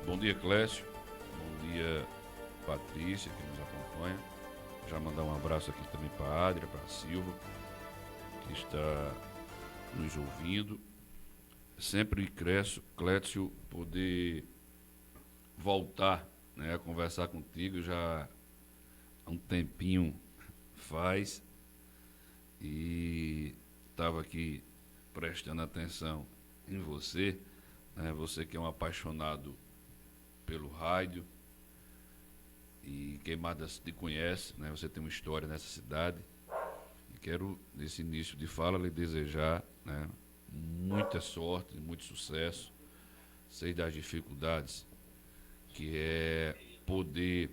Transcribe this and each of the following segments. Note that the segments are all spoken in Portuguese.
Bom dia, Clécio. Bom dia, Patrícia, que nos acompanha. Já mandar um abraço aqui também para a Adria, para a Silva, que está nos ouvindo. Sempre Clécio, poder voltar, né, a conversar contigo já há um tempinho faz, e estava aqui prestando atenção em você, né, você que é um apaixonado pelo rádio, e Queimadas te conhece, né, você tem uma história nessa cidade, e quero, nesse início de fala, lhe desejar, né, muita sorte, muito sucesso. Sei das dificuldades que é poder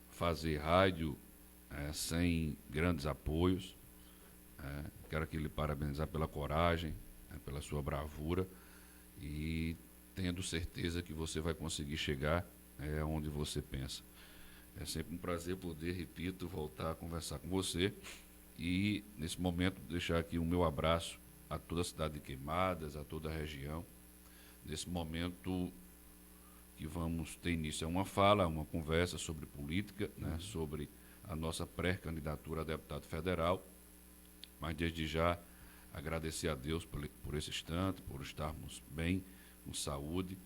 fazer rádio sem grandes apoios. Quero aqui lhe parabenizar pela coragem, pela sua bravura, e tendo certeza que você vai conseguir chegar onde você pensa. É sempre um prazer poder, repito, voltar a conversar com você, e nesse momento deixar aqui o meu abraço a toda a cidade de Queimadas, a toda a região. Nesse momento que vamos ter início a uma fala, uma conversa sobre política, né, sobre a nossa pré-candidatura a deputado federal, mas desde já agradecer a Deus por esse instante, por estarmos bem, com saúde,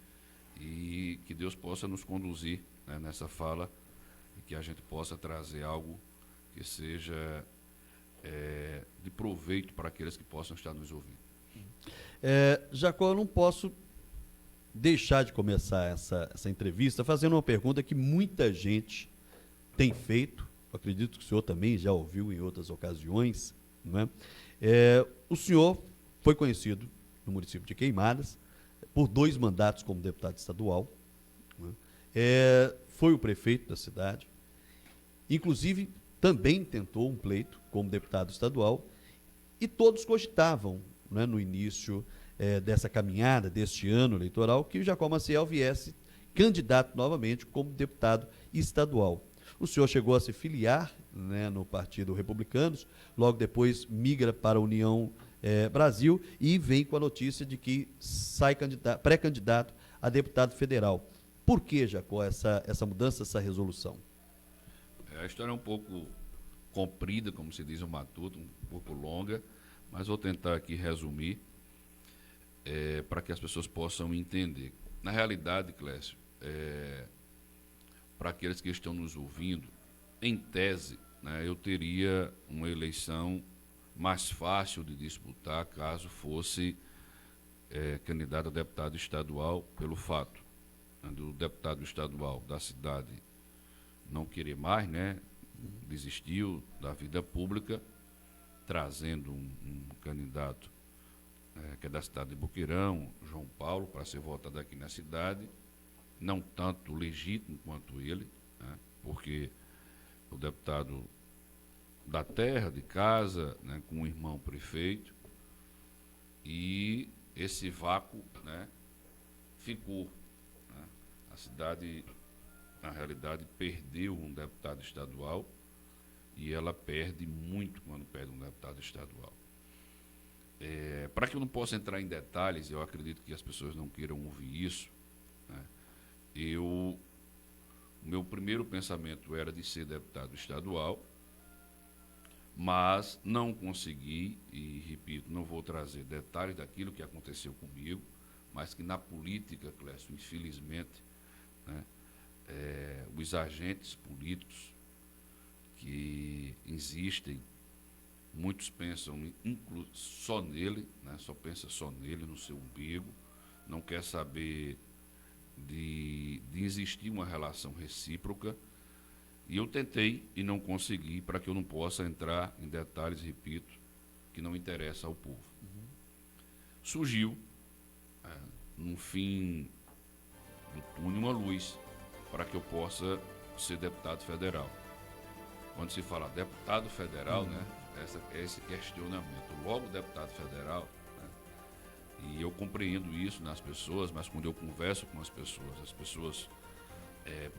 e que Deus possa nos conduzir, né, nessa fala, e que a gente possa trazer algo que seja de proveito para aqueles que possam estar nos ouvindo. Jacó, eu não posso deixar de começar essa entrevista fazendo uma pergunta que muita gente tem feito, eu acredito que o senhor também já ouviu em outras ocasiões, não é? O senhor foi conhecido no município de Queimadas por 2 mandatos como deputado estadual, não é? Foi o prefeito da cidade, inclusive também tentou um pleito como deputado estadual, e todos cogitavam, né, no início dessa caminhada, deste ano eleitoral, que o Jacó Maciel viesse candidato novamente como deputado estadual. O senhor chegou a se filiar, né, no Partido Republicanos, logo depois migra para a União Brasil e vem com a notícia de que sai pré-candidato a deputado federal. Por que, Jacó, essa mudança, essa resolução? A história é um pouco comprida, como se diz o matuto, um pouco longa, mas vou tentar aqui resumir para que as pessoas possam entender. Na realidade, Clécio, para aqueles que estão nos ouvindo, em tese, né, eu teria uma eleição mais fácil de disputar caso fosse candidato a deputado estadual, pelo fato, né, do deputado estadual da cidade não querer mais, né, desistiu da vida pública, trazendo um candidato que é da cidade de Boqueirão, João Paulo, para ser votado aqui na cidade, não tanto legítimo quanto ele, né, porque o deputado da terra, de casa, né, com o irmão prefeito, e esse vácuo, né, ficou. Né, a cidade, na realidade, perdeu um deputado estadual, e ela perde muito quando perde um deputado estadual. Para que eu não possa entrar em detalhes, eu acredito que as pessoas não queiram ouvir isso, né, o meu primeiro pensamento era de ser deputado estadual, mas não consegui, e repito, não vou trazer detalhes daquilo que aconteceu comigo, mas que na política, Clécio, infelizmente, né, os agentes políticos que existem, muitos pensam só nele, né, só pensa só nele, no seu umbigo, não quer saber de existir uma relação recíproca, e eu tentei e não consegui, para que eu não possa entrar em detalhes, repito, que não interessa ao povo. Surgiu, no fim do túnel, uma luz para que eu possa ser deputado federal. Quando se fala deputado federal, né, esse questionamento, logo deputado federal, né, e eu compreendo isso nas pessoas, mas quando eu converso com as pessoas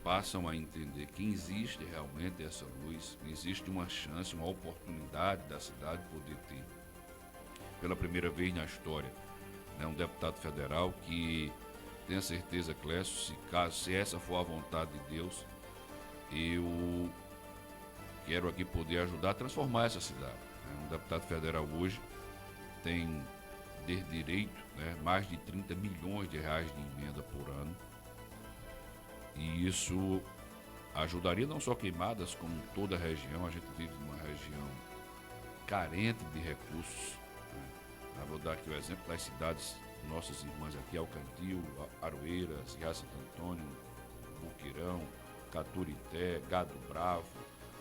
passam a entender que existe realmente essa luz, existe uma chance, uma oportunidade da cidade poder ter, pela primeira vez na história, né, um deputado federal que tenha certeza, Clécio, se essa for a vontade de Deus, eu quero aqui poder ajudar a transformar essa cidade. Um deputado federal hoje tem de direito, né, mais de 30 milhões de reais de emenda por ano. E isso ajudaria não só Queimadas, como toda a região. A gente vive numa região carente de recursos. Né? Vou dar aqui o exemplo das cidades, nossas irmãs aqui, Alcantil, Aroeiras, Jacinto Antônio, Buqueirão, Caturité, Gado Bravo,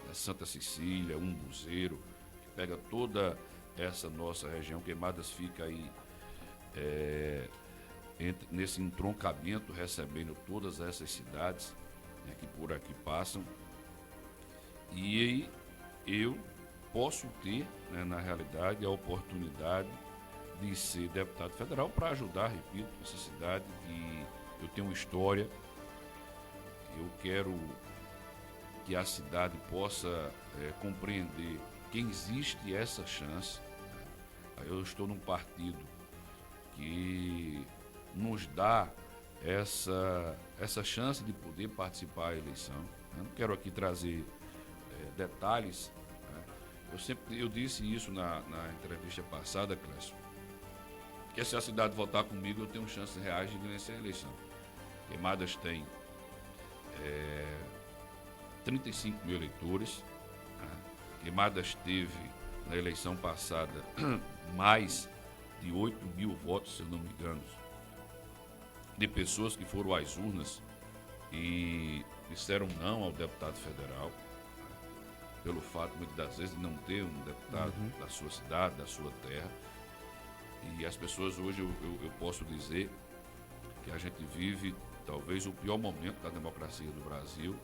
né, Santa Cecília, Umbuzeiro, que pega toda essa nossa região. Queimadas fica aí nesse entroncamento, recebendo todas essas cidades, né, que por aqui passam. E aí eu posso ter, né, na realidade, a oportunidade de ser deputado federal para ajudar, repito, essa cidade que eu tenho uma história. Eu quero que a cidade possa compreender que existe essa chance. Eu estou num partido que nos dá essa chance de poder participar da eleição. Eu não quero aqui trazer detalhes. Né? Eu disse isso na entrevista passada, Clécio, que se a cidade votar comigo, eu tenho chances reais de vencer a eleição. Queimadas tem 35 mil eleitores. Né? Queimadas teve, na eleição passada, mais de 8 mil votos, se eu não me engano, de pessoas que foram às urnas e disseram não ao deputado federal, pelo fato, muitas das vezes, de não ter um deputado da sua cidade, da sua terra. E as pessoas hoje, eu posso dizer que a gente vive talvez o pior momento da democracia do Brasil,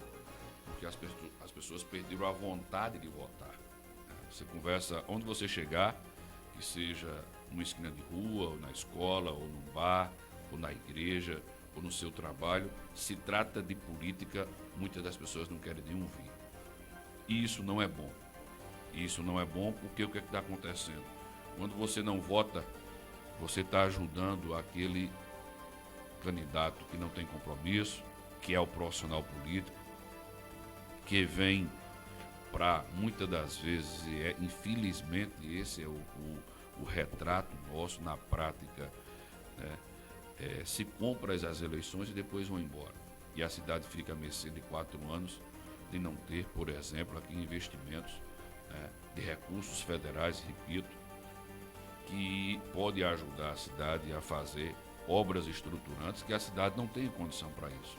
porque as pessoas perderam a vontade de votar. Você conversa onde você chegar, que seja numa esquina de rua, ou na escola, ou num bar, ou na igreja, ou no seu trabalho, se trata de política, muitas das pessoas não querem nem ouvir. E isso não é bom. Isso não é bom porque o que está acontecendo? Quando você não vota, você está ajudando aquele candidato que não tem compromisso, que é o profissional político, que vem para, muitas das vezes, infelizmente, esse é o retrato nosso na prática, né? Se compra as eleições e depois vão embora. E a cidade fica a mercê de 4 anos de não ter, por exemplo, aqui investimentos, né, de recursos federais, repito, que pode ajudar a cidade a fazer obras estruturantes que a cidade não tem condição para isso.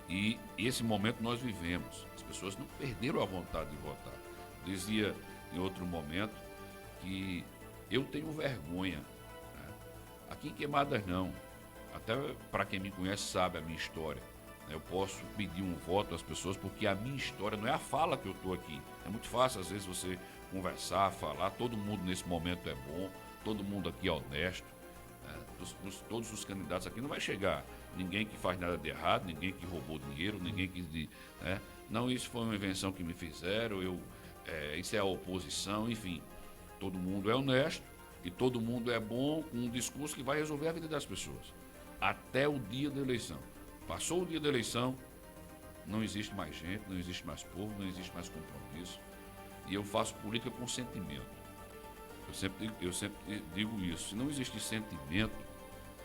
E esse momento nós vivemos. As pessoas não perderam a vontade de votar. Dizia em outro momento que eu tenho vergonha. Né? Aqui em Queimadas não. Até para quem me conhece sabe a minha história. Eu posso pedir um voto às pessoas porque a minha história não é a fala que eu estou aqui. É muito fácil às vezes você conversar, falar. Todo mundo nesse momento é bom. Todo mundo aqui é honesto. Todos os candidatos aqui não vai chegar ninguém que faz nada de errado, ninguém que roubou dinheiro, ninguém que... Né? Não, isso foi uma invenção que me fizeram, isso é a oposição, enfim. Todo mundo é honesto e todo mundo é bom com um discurso que vai resolver a vida das pessoas. Até o dia da eleição. Passou o dia da eleição, não existe mais gente, não existe mais povo, não existe mais compromisso. E eu faço política com sentimento. Eu sempre digo isso. Se não existe sentimento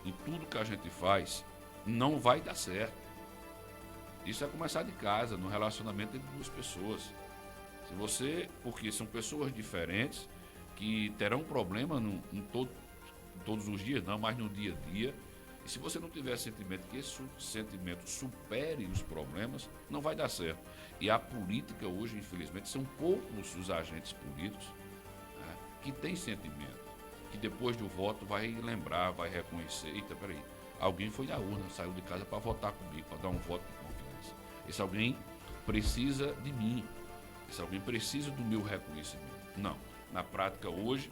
em tudo que a gente faz, não vai dar certo. Isso é começar de casa, no relacionamento entre duas pessoas. Porque são pessoas diferentes que terão problema todos os dias, não, mas no dia a dia. E se você não tiver sentimento, que esse sentimento supere os problemas, não vai dar certo. E a política hoje, infelizmente, são poucos os agentes políticos, né, que têm sentimento, que depois do voto vai lembrar, vai reconhecer, eita, peraí, alguém foi na urna, saiu de casa para votar comigo, para dar um voto de confiança. Esse alguém precisa de mim, esse alguém precisa do meu reconhecimento. Não, na prática hoje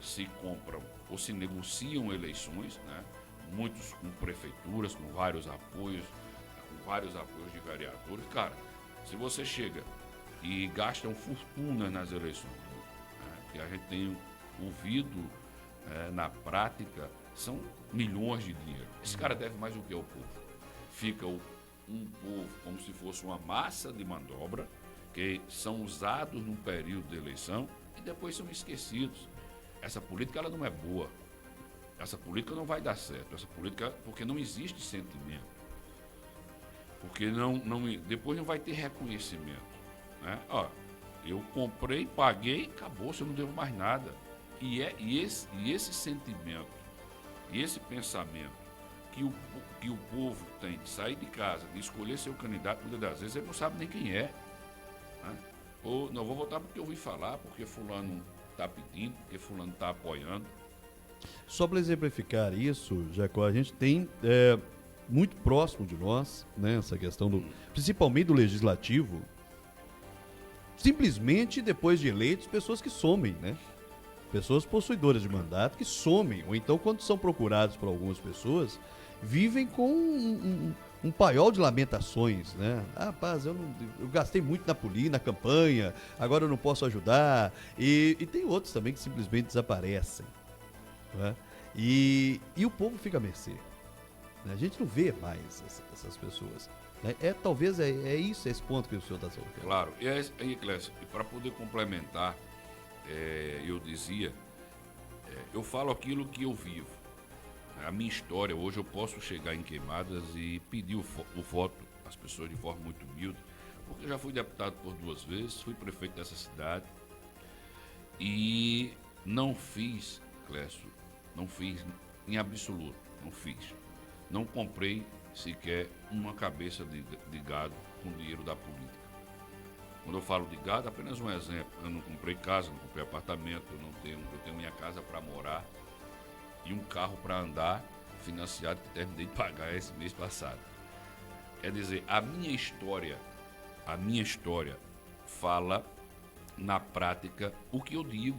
se compram ou se negociam eleições, né? Muitos com prefeituras, com vários apoios de vereadores. Cara, se você chega e gasta uma fortuna nas eleições, né, que a gente tem ouvido na prática São milhões de dinheiro. Esse cara deve mais o que ao povo? Fica um povo como se fosse uma massa de manobra, que são usados num período de eleição e depois são esquecidos. Essa política ela não é boa. Essa política não vai dar certo. Essa política, porque não existe sentimento. Porque depois não vai ter reconhecimento. Né? Ó, eu comprei, paguei, acabou, eu não devo mais nada. E esse sentimento, e esse pensamento que o povo tem de sair de casa, de escolher seu candidato, muitas das vezes ele não sabe nem quem é. Né? Ou não vou votar porque eu ouvi falar, porque fulano está pedindo, porque fulano está apoiando. Só para exemplificar isso, Jacó, a gente tem muito próximo de nós, né, essa questão principalmente do legislativo, simplesmente depois de eleitos, pessoas que somem, né? Pessoas possuidoras de mandato que somem, ou então quando são procurados por algumas pessoas, vivem com um paiol de lamentações, né? Ah, rapaz, eu gastei muito na campanha, agora eu não posso ajudar. E tem outros também que simplesmente desaparecem. Né? E o povo fica à mercê. Né? A gente não vê mais essas pessoas. Né? Talvez é esse ponto que o senhor está colocando. Claro. E aí, Clécio, para poder complementar, eu dizia, eu falo aquilo que eu vivo. A minha história, hoje eu posso chegar em Queimadas e pedir o voto às pessoas de forma muito humilde, porque eu já fui deputado por 2 vezes, fui prefeito dessa cidade e não fiz, Clécio, não fiz em absoluto, não fiz. Não comprei sequer uma cabeça de gado com dinheiro da política. Quando eu falo de gado, apenas um exemplo. Eu não comprei casa, não comprei apartamento, eu tenho minha casa para morar e um carro para andar financiado que terminei de pagar esse mês passado. Quer dizer, a minha história fala na prática o que eu digo.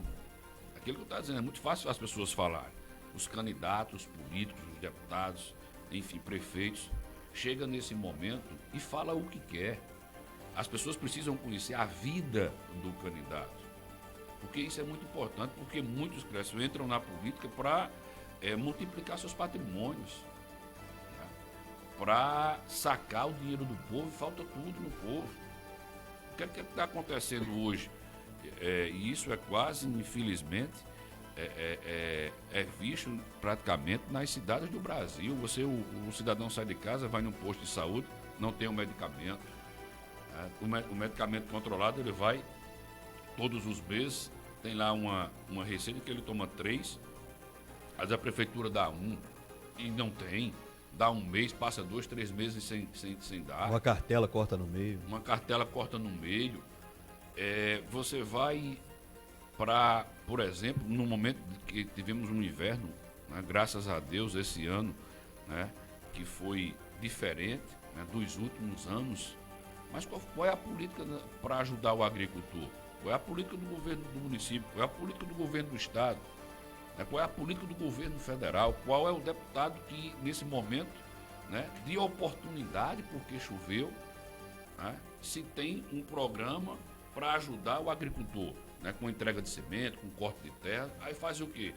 Aquilo que eu estou dizendo, é muito fácil as pessoas falarem. Os candidatos políticos, os deputados, enfim, prefeitos, chegam nesse momento e falam o que quer. As pessoas precisam conhecer a vida do candidato. Porque isso é muito importante, porque muitos entram na política para multiplicar seus patrimônios, né? Para sacar o dinheiro do povo e falta tudo no povo. O que é que está acontecendo hoje? E isso é quase, infelizmente, visto praticamente nas cidades do Brasil. O cidadão sai de casa, vai num posto de saúde, não tem um medicamento. O medicamento controlado, ele vai todos os meses, tem lá uma receita que ele toma 3, mas a prefeitura dá 1 e não tem. Dá 1 mês, passa 2, 3 meses sem dar. Uma cartela corta no meio. Uma cartela corta no meio. Você vai para, por exemplo, no momento que tivemos um inverno, né, graças a Deus, esse ano, né, que foi diferente, né, dos últimos anos. Mas qual é a política para ajudar o agricultor? Qual é a política do governo do município? Qual é a política do governo do estado? Qual é a política do governo federal? Qual é o deputado que, nesse momento, né, de oportunidade, porque choveu, né, se tem um programa para ajudar o agricultor, né, com entrega de semente, com corte de terra, aí faz o quê?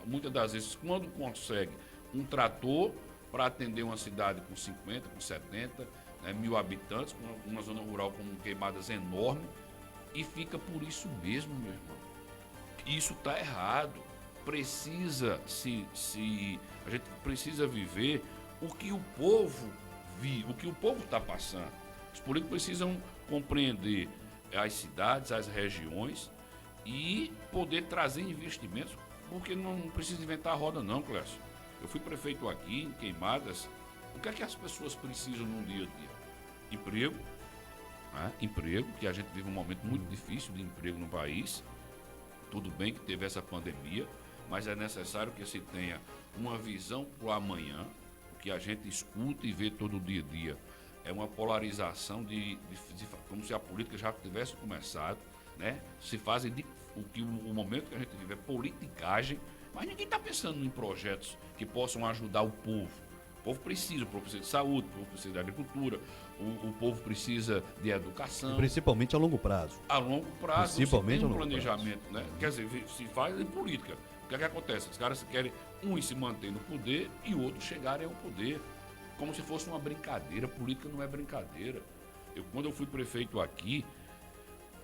Muitas das vezes, quando consegue um trator para atender uma cidade com 50, com 70, 1.000 habitantes, com uma zona rural com Queimadas enorme, e fica por isso mesmo, meu irmão. Isso está errado. A gente precisa viver o que o povo vive, o que o povo está passando. Os políticos precisam compreender as cidades, as regiões e poder trazer investimentos, porque não precisa inventar a roda não, Clécio. Eu fui prefeito aqui em Queimadas. O que é que as pessoas precisam no dia a dia? Emprego, né? Emprego, que a gente vive um momento muito difícil de emprego no país. Tudo bem que teve essa pandemia, mas é necessário que se tenha uma visão para o amanhã. O que a gente escuta e vê todo dia a dia é uma polarização como se a política já tivesse começado, né? Se fazem o momento que a gente vive é politicagem, mas ninguém está pensando em projetos que possam ajudar o povo. O povo precisa de saúde, o povo precisa de agricultura, o povo precisa de educação. E principalmente a longo prazo. A longo prazo, principalmente você tem um planejamento, né? Quer dizer, se faz em política, O que é que acontece? Os caras querem uns se manter no poder e outros chegarem ao poder. Como se fosse uma brincadeira. Política não é brincadeira. Quando eu fui prefeito aqui,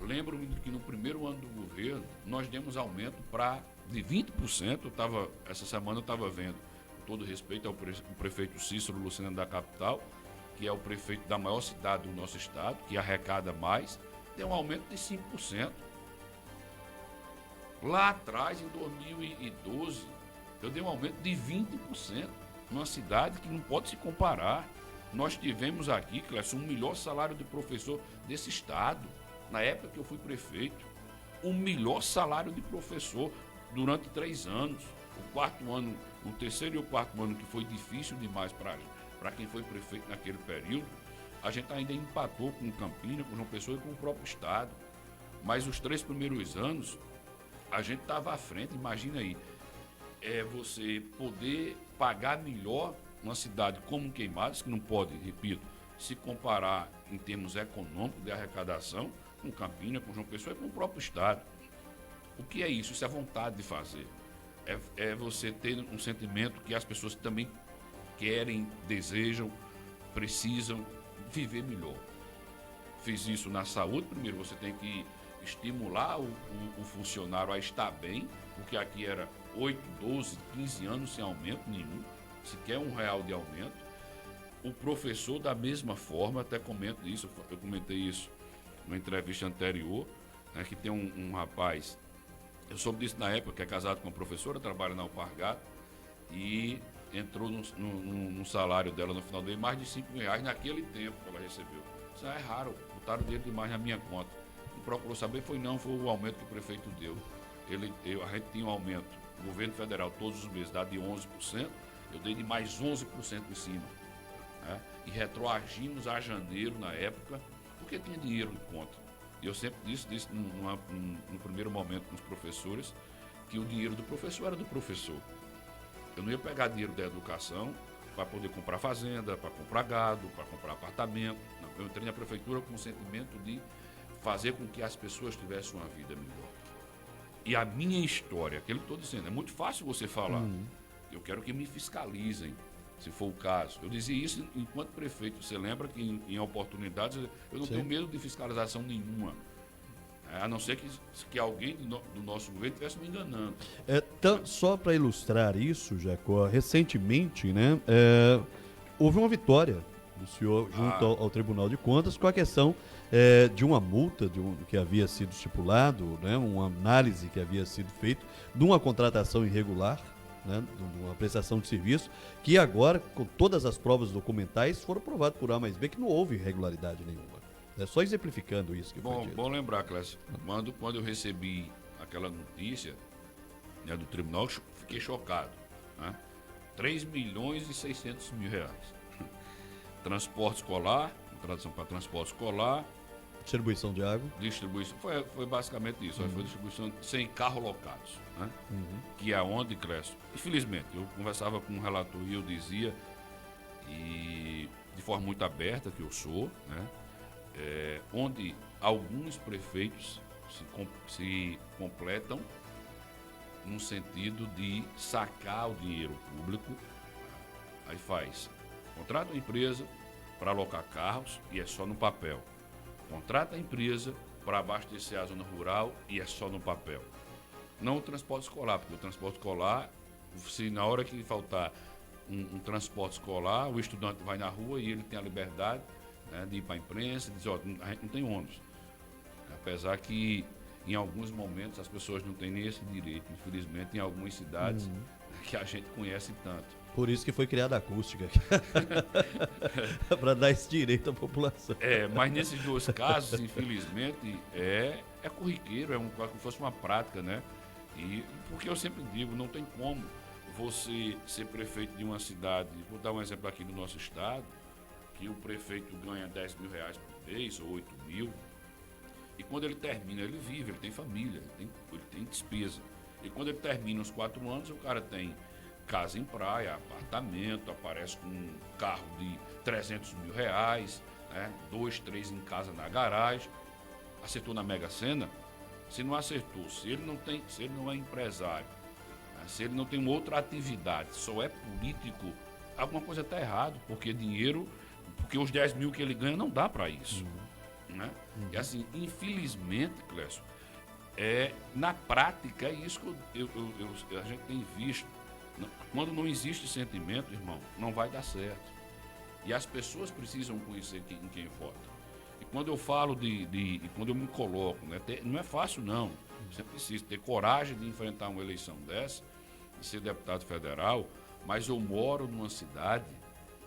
lembro-me que no primeiro ano do governo, nós demos aumento de 20%. Essa semana eu estava vendo, com todo respeito ao prefeito Cícero Lucena da capital, que é o prefeito da maior cidade do nosso estado, que arrecada mais, deu um aumento de 5%. Lá atrás, em 2012, eu dei um aumento de 20%, numa cidade que não pode se comparar. Nós tivemos aqui, Clécio, o melhor salário de professor desse estado, na época que eu fui prefeito. O melhor salário de professor durante 3 anos. O quarto ano, o terceiro e o quarto ano, que foi difícil demais para quem foi prefeito naquele período, a gente ainda empatou com Campinas, com João Pessoa e com o próprio estado. Mas os 3 primeiros anos, a gente estava à frente. Imagina aí, você poder pagar melhor uma cidade como Queimadas, que não pode, repito, se comparar em termos econômicos de arrecadação com Campinas, com João Pessoa e com o próprio estado. O que é isso? Isso é vontade de fazer. É você ter um sentimento que as pessoas também querem, desejam, precisam viver melhor. Fiz isso na saúde. Primeiro você tem que estimular o funcionário a estar bem, porque aqui era 8, 12, 15 anos sem aumento nenhum, sequer R$1 de aumento. O professor, da mesma forma, até comento isso, eu comentei isso numa entrevista anterior, né, que tem um rapaz, eu soube disso na época, que é casado com uma professora, trabalha na Alpargatas, e entrou no salário dela no final do mês mais de R$5 naquele tempo que ela recebeu. Isso é raro, botaram dinheiro demais na minha conta. Não procurou saber, foi o aumento que o prefeito deu. A gente tinha um aumento, o governo federal todos os meses dá de 11%, eu dei de mais 11% em cima. Né? E retroagimos a janeiro na época, porque tinha dinheiro em conta. E eu sempre disse no primeiro momento com os professores, que o dinheiro do professor era do professor. Eu não ia pegar dinheiro da educação para poder comprar fazenda, para comprar gado, para comprar apartamento. Não, eu entrei na prefeitura com o sentimento de fazer com que as pessoas tivessem uma vida melhor. E a minha história, aquilo que eu estou dizendo, é muito fácil você falar. Eu quero que me fiscalizem, se for o caso. Eu dizia isso enquanto prefeito. Você lembra que em oportunidades eu não tenho medo de fiscalização nenhuma. A não ser que alguém do nosso governo estivesse me enganando. Só para ilustrar isso, Jacó, recentemente, né, houve uma vitória do senhor junto ao Tribunal de Contas com a questão de uma multa que havia sido estipulado, né, uma análise que havia sido feita de uma contratação irregular, né, de uma prestação de serviço, que agora, com todas as provas documentais, foram provadas por A mais B que não houve irregularidade nenhuma. É só exemplificando isso que foi dito. Bom lembrar, Clécio, quando eu recebi aquela notícia, né, do tribunal, fiquei chocado. Né? 3.600.000 reais. Transporte escolar, tradução para transporte escolar. Distribuição de água. Distribuição, foi basicamente isso. Foi distribuição sem carros locados. Né? Que é onde, Clécio, infelizmente, eu conversava com um relator e eu dizia, e de forma muito aberta que eu sou, né? Onde alguns prefeitos se completam no sentido de sacar o dinheiro público. Aí contrata uma empresa para alocar carros e é só no papel. Contrata a empresa para abastecer a zona rural e é só no papel. Não o transporte escolar, porque o transporte escolar, se na hora que faltar um transporte escolar, o estudante vai na rua e ele tem a liberdade, né, de ir para a imprensa e dizer, a gente não tem ônibus. Apesar que em alguns momentos as pessoas não têm nem esse direito, infelizmente, em algumas cidades que a gente conhece tanto. Por isso que foi criada a acústica, para dar esse direito à população. Mas nesses dois casos, infelizmente, é corriqueiro, como se fosse uma prática, né? E porque eu sempre digo, não tem como você ser prefeito de uma cidade, vou dar um exemplo aqui do nosso estado, que o prefeito ganha R$10.000 por mês, ou 8.000, e quando ele termina, ele vive, ele tem família, ele tem despesa. E quando ele termina os 4 anos, o cara tem casa em praia, apartamento, aparece com um carro de R$300.000, né? 2, 3 em casa na garagem. Acertou na Mega Sena? Se não acertou, se ele não é empresário, Se ele não tem outra atividade, só é político, alguma coisa está errada, porque dinheiro, porque os 10 mil que ele ganha não dá para isso. Né? E assim, infelizmente, Clécio, na prática é isso que a gente tem visto. Quando não existe sentimento, irmão, não vai dar certo. E as pessoas precisam conhecer em quem vota. E quando eu falo quando eu me coloco, né, não é fácil não. Você precisa ter coragem de enfrentar uma eleição dessa, de ser deputado federal, mas eu moro numa cidade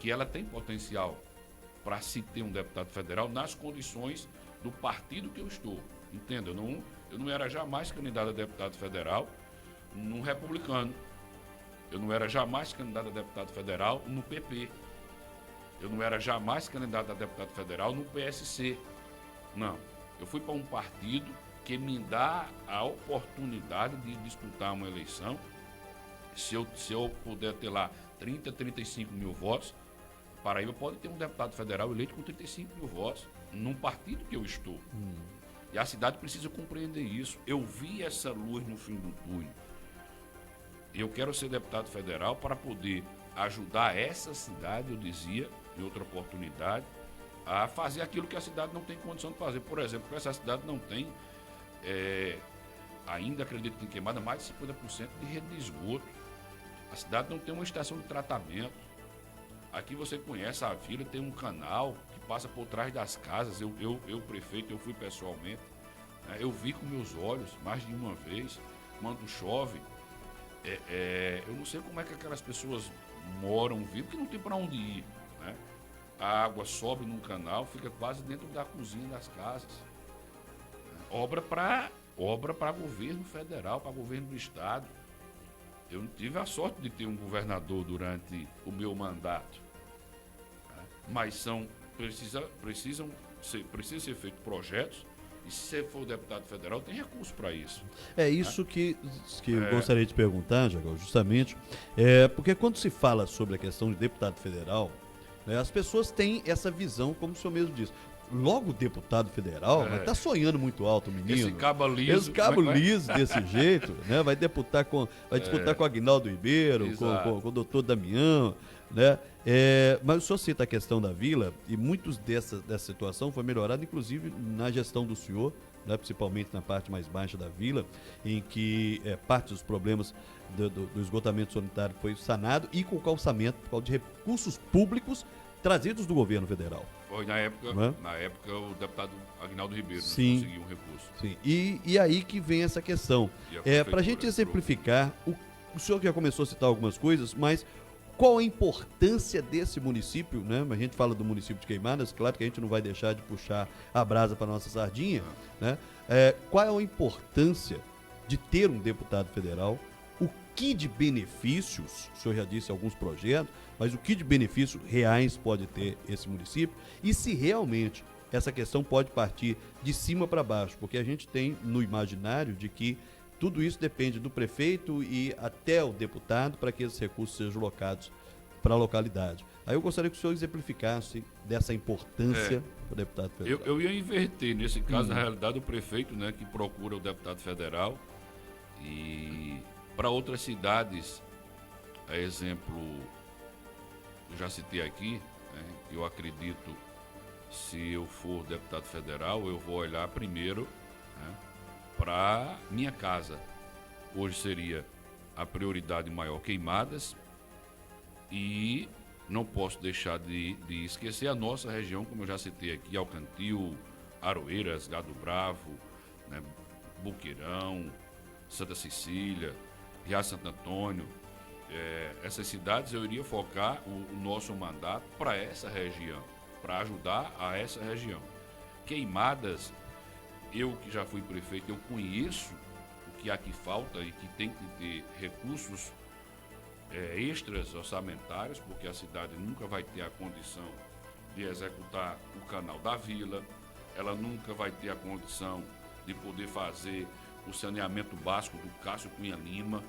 que ela tem potencial para se ter um deputado federal nas condições do partido que eu estou. Entenda? Eu não era jamais candidato a deputado federal num republicano. Eu não era jamais candidato a deputado federal no PP. Eu não era jamais candidato a deputado federal no PSC. Não. Eu fui para um partido que me dá a oportunidade de disputar uma eleição. Se eu puder ter lá 30, 35 mil votos, Paraíba pode ter um deputado federal eleito com 35 mil votos, num partido que eu estou. E a cidade precisa compreender isso. Eu vi essa luz no fim do túnel. Eu quero ser deputado federal para poder ajudar essa cidade, eu dizia, em outra oportunidade, a fazer aquilo que a cidade não tem condição de fazer. Por exemplo, essa cidade não tem, ainda acredito que em Queimada, mais de 50% de rede de esgoto. A cidade não tem uma estação de tratamento. Aqui você conhece a vila, tem um canal que passa por trás das casas. Eu prefeito, eu fui pessoalmente. Né? Eu vi com meus olhos mais de uma vez, quando chove. Eu não sei como é que aquelas pessoas moram, vivem, porque não tem para onde ir. Né? A água sobe num canal, fica quase dentro da cozinha das casas. Obra para governo federal, para governo do estado. Eu não tive a sorte de ter um governador durante o meu mandato. Mas precisam ser feitos projetos. E se você for deputado federal, tem recurso para isso. É isso que eu gostaria de perguntar, Jacó, justamente. Porque quando se fala sobre a questão de deputado federal, né, as pessoas têm essa visão, como o senhor mesmo disse. Logo o deputado federal, mas tá sonhando muito alto, menino. Esse cabo liso. Esse cabo liso desse jeito, né? Vai disputar com Aguinaldo Ribeiro, com o doutor Damião, né? Mas o senhor cita a questão da vila, e muitos dessa situação foi melhorada, inclusive na gestão do senhor, né? Principalmente na parte mais baixa da vila, em que parte dos problemas do esgotamento sanitário foi sanado e com calçamento por causa de recursos públicos trazidos do governo federal. Foi na época o deputado Aguinaldo Ribeiro conseguiu um recurso. Sim, e aí que vem essa questão. Para a gente exemplificar, o senhor já começou a citar algumas coisas, mas qual a importância desse município, né? A gente fala do município de Queimadas, claro que a gente não vai deixar de puxar a brasa para nossa sardinha, né? Qual é a importância de ter um deputado federal? O que de benefícios, o senhor já disse alguns projetos, mas o que de benefícios reais pode ter esse município e se realmente essa questão pode partir de cima para baixo, porque a gente tem no imaginário de que tudo isso depende do prefeito e até o deputado para que esses recursos sejam locados para a localidade. Aí eu gostaria que o senhor exemplificasse dessa importância do deputado federal. Eu ia inverter, nesse caso, na realidade, o prefeito, né, que procura o deputado federal, e para outras cidades, a exemplo, eu já citei aqui, né, eu acredito, se eu for deputado federal, eu vou olhar primeiro, né, para minha casa. Hoje seria a prioridade maior Queimadas, e não posso deixar de esquecer a nossa região, como eu já citei aqui, Alcantil, Aroeiras, Gado Bravo, né, Boqueirão, Santa Cecília, Riacho Santo Antônio. Essas cidades eu iria focar o nosso mandato para essa região, para ajudar a essa região. Queimadas, eu que já fui prefeito, eu conheço o que aqui falta e que tem que ter recursos extras orçamentários, porque a cidade nunca vai ter a condição de executar o canal da vila, ela nunca vai ter a condição de poder fazer o saneamento básico do Cássio Cunha Lima,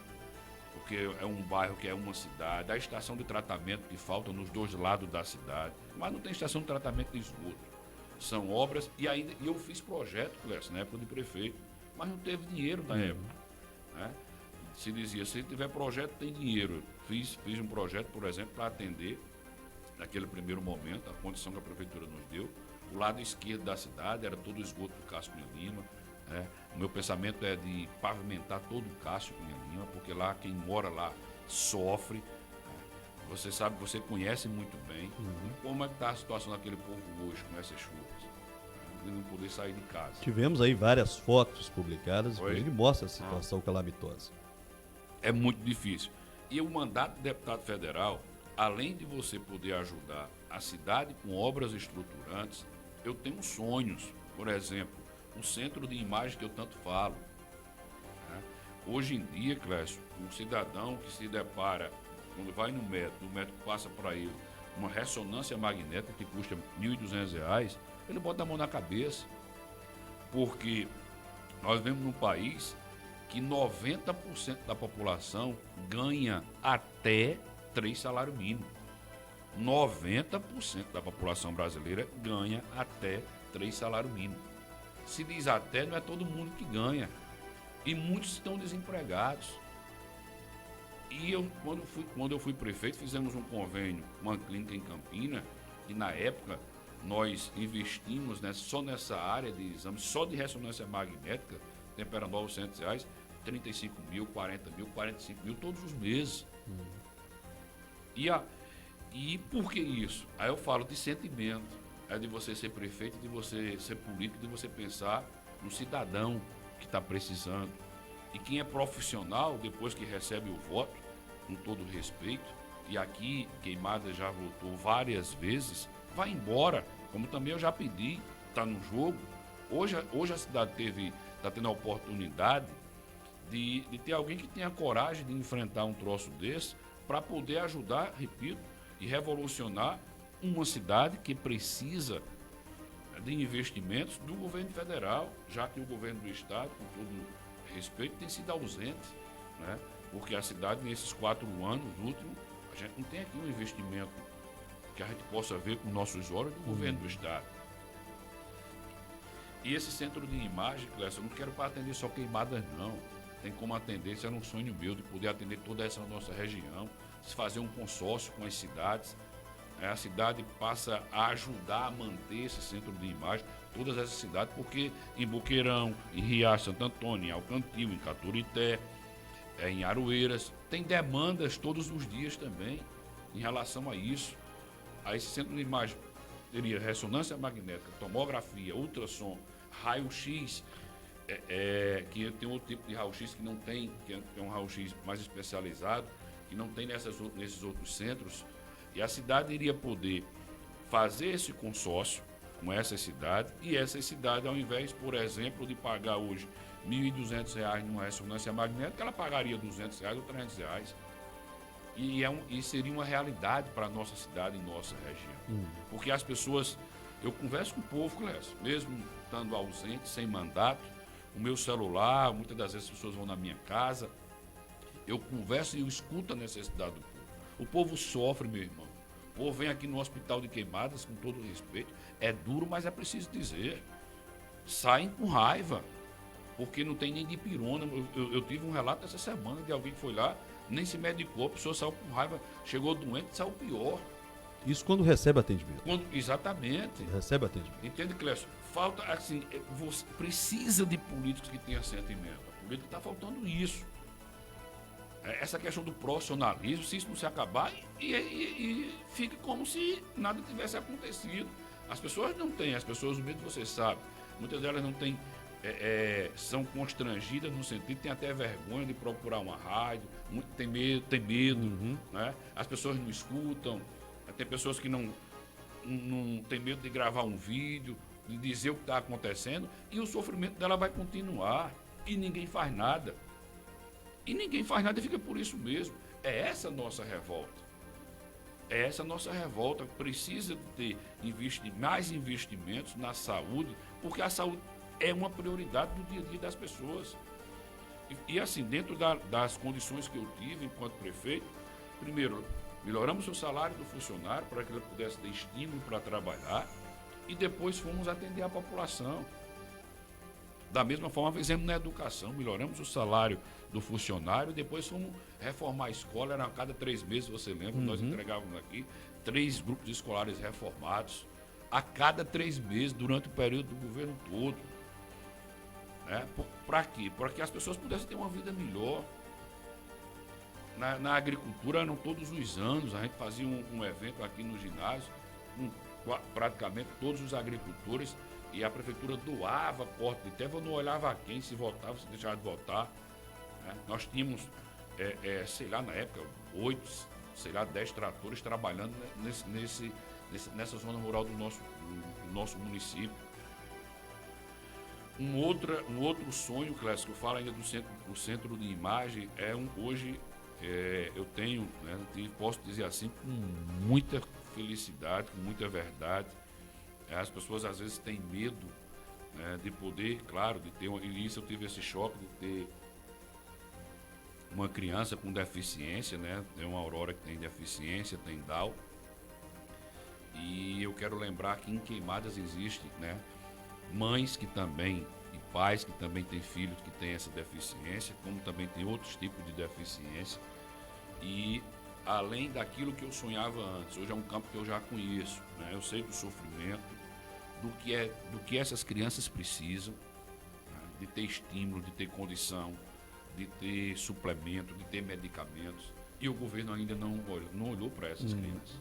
porque é um bairro que é uma cidade, a estação de tratamento que falta nos dois lados da cidade, mas não tem estação de tratamento de esgoto. São obras, e eu fiz projeto, Clécio, na época de prefeito, mas não teve dinheiro na época. Né? se dizia, se tiver projeto, tem dinheiro. Fiz um projeto, por exemplo, para atender, naquele primeiro momento, a condição que a prefeitura nos deu. O lado esquerdo da cidade era todo o esgoto do Cássio Cunha Lima. O meu pensamento é de pavimentar todo o Cássio Cunha Lima, porque lá, quem mora lá, sofre. Você sabe, você conhece muito bem como é que está a situação daquele povo hoje com essas chuvas. De não poder sair de casa. Tivemos aí várias fotos publicadas, Oi? que mostra a situação calamitosa. É muito difícil. E o mandato de deputado federal, além de você poder ajudar a cidade com obras estruturantes, eu tenho sonhos. Por exemplo, o centro de imagem que eu tanto falo. Hoje em dia, Clécio, um cidadão que se depara, quando vai no médico, o médico passa para ele uma ressonância magnética que custa R$ 1.200, ele bota a mão na cabeça. Porque nós vivemos num país que 90% da população ganha até 3 salários mínimos. 90% da população brasileira ganha até 3 salários mínimos. Se diz até, não é todo mundo que ganha. E muitos estão desempregados. E quando eu fui prefeito, fizemos um convênio com uma clínica em Campina, e na época nós investimos só nessa área de exames, só de ressonância magnética, tempo era R$ 900, 35 mil, 40 mil, 45 mil todos os meses. E por que isso? Aí eu falo de sentimento, é de você ser prefeito, de você ser político, de você pensar no cidadão que está precisando. E quem é profissional, depois que recebe o voto, com todo respeito, e aqui Queimada já votou várias vezes, vai embora, como também eu já pedi, está no jogo. Hoje a cidade está tendo a oportunidade de ter alguém que tenha coragem de enfrentar um troço desse para poder ajudar, repito, e revolucionar uma cidade que precisa de investimentos do governo federal, já que o governo do estado, com todo respeito, tem sido ausente, porque a cidade, nesses 4 anos últimos, a gente não tem aqui um investimento que a gente possa ver com nossos olhos do governo do estado. E esse centro de imagem, Clécio, eu não quero para atender só Queimadas, não. Tem como atender, isso era um sonho meu, de poder atender toda essa nossa região, se fazer um consórcio com as cidades. A cidade passa a ajudar a manter esse centro de imagem, todas essas cidades, porque em Boqueirão, em Riacho, Santo Antônio, em Alcantil, em Caturité, em Aroeiras, tem demandas todos os dias também em relação a isso. A esse centro de imagem teria ressonância magnética, tomografia, ultrassom, raio-x, que tem outro tipo de raio-x que não tem, que é um raio-x mais especializado, que não tem nesses outros centros. E a cidade iria poder fazer esse consórcio com essas cidades, e essas cidades, ao invés, por exemplo, de pagar hoje R$ 1.200 numa ressonância magnética, ela pagaria R$ 200 ou R$ 300. E seria uma realidade para a nossa cidade e nossa região. Porque as pessoas, eu converso com o povo, Clécio, mesmo estando ausente, sem mandato, o meu celular, muitas das vezes as pessoas vão na minha casa, eu converso e eu escuto a necessidade do povo. O povo sofre, meu irmão. O povo vem aqui no Hospital de Queimadas, com todo respeito. É duro, mas é preciso dizer. Saem com raiva, porque não tem nem dipirona. Eu tive um relato essa semana de alguém que foi lá, nem se medicou, a pessoa saiu com raiva, chegou doente, saiu pior. Isso quando recebe atendimento. Exatamente. Recebe atendimento. Entende, Clécio? Falta, assim, você precisa de políticos que tenham sentimento. A política está faltando isso. Essa questão do profissionalismo, se isso não se acabar, e fica como se nada tivesse acontecido. As pessoas não têm, as pessoas, mesmo você sabe, muitas delas não têm, são constrangidas no sentido, tem até vergonha de procurar uma rádio, tem medo, né? As pessoas não escutam, tem pessoas que não tem medo de gravar um vídeo, de dizer o que está acontecendo, e o sofrimento dela vai continuar, e ninguém faz nada. E ninguém faz nada e fica por isso mesmo. É essa a nossa revolta. É essa a nossa revolta. Precisa de ter mais investimentos na saúde, porque a saúde é uma prioridade do dia a dia das pessoas. E assim, dentro das condições que eu tive enquanto prefeito, primeiro, melhoramos o salário do funcionário para que ele pudesse ter estímulo para trabalhar, e depois fomos atender a população. Da mesma forma, fizemos na educação, melhoramos o salário do funcionário, depois fomos reformar a escola, era a cada 3 meses, você lembra, nós entregávamos aqui 3 grupos escolares reformados, a cada 3 meses, durante o período do governo todo. Né? Para quê? Para que as pessoas pudessem ter uma vida melhor. Na agricultura, eram todos os anos, a gente fazia um evento aqui no ginásio, praticamente todos os agricultores, e a prefeitura doava porta de terra, não olhava a quem, se votava, se deixava de votar. Né? Nós tínhamos, sei lá, na época, 10 tratores trabalhando nessa zona rural do nosso município. Um outro sonho, Clécio, que eu falo ainda do centro de imagem, hoje eu tenho, né, posso dizer assim, com muita felicidade, com muita verdade. As pessoas às vezes têm medo, né, de poder, claro, de ter início eu tive esse choque de ter uma criança com deficiência, né? Tem uma Aurora que tem deficiência, tem Down. E eu quero lembrar que em Queimadas existe, né, mães que também e pais que também têm filhos que têm essa deficiência, como também tem outros tipos de deficiência. E além daquilo que eu sonhava antes, hoje é um campo que eu já conheço, né? Eu sei do sofrimento, do que essas crianças precisam, né? De ter estímulo, de ter condição, de ter suplemento, de ter medicamentos. E o governo ainda não olhou para essas crianças.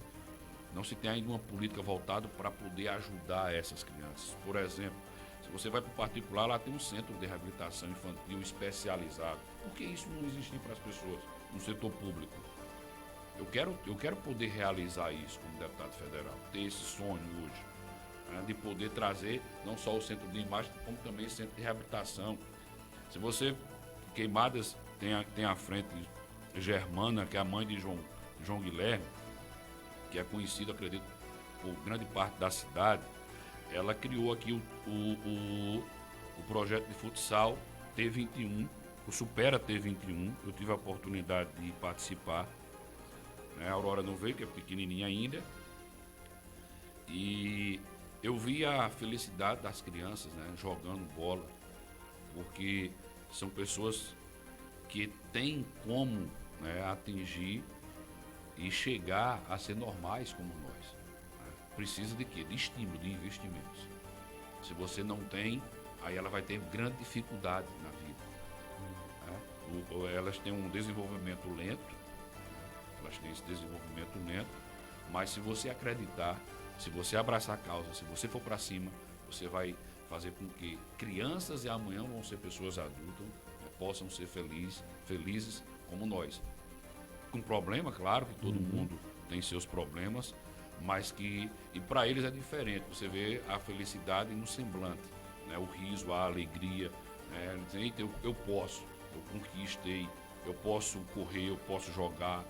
Não se tem ainda uma política voltada para poder ajudar essas crianças. Por exemplo, se você vai para o particular, lá tem um centro de reabilitação infantil especializado. Por que isso não existe para as pessoas no setor público? Eu quero poder realizar isso como deputado federal, ter esse sonho hoje, né, de poder trazer não só o centro de imagem, como também o centro de reabilitação. Se você, Queimadas, tem à frente Germana, que é a mãe de João Guilherme, que é conhecida, acredito, por grande parte da cidade, ela criou aqui o projeto de futsal T21, o Supera T21, eu tive a oportunidade de participar. A Aurora não veio, que é pequenininha ainda. E eu vi a felicidade das crianças, né, jogando bola, porque são pessoas que têm como, né, atingir e chegar a ser normais como nós. Né? Precisa de quê? De estímulo, de investimentos. Se você não tem, aí ela vai ter grande dificuldade na vida. Né? Elas têm um desenvolvimento lento, elas têm esse desenvolvimento lento, mas se você acreditar, se você abraçar a causa, se você for para cima, você vai fazer com que crianças e amanhã vão ser pessoas adultas, né, possam ser felizes como nós. Com problema, claro que todo mundo tem seus problemas, mas que, e para eles é diferente, você vê a felicidade no semblante, né, o riso, a alegria, né, eu posso, eu conquistei, eu posso correr, eu posso jogar,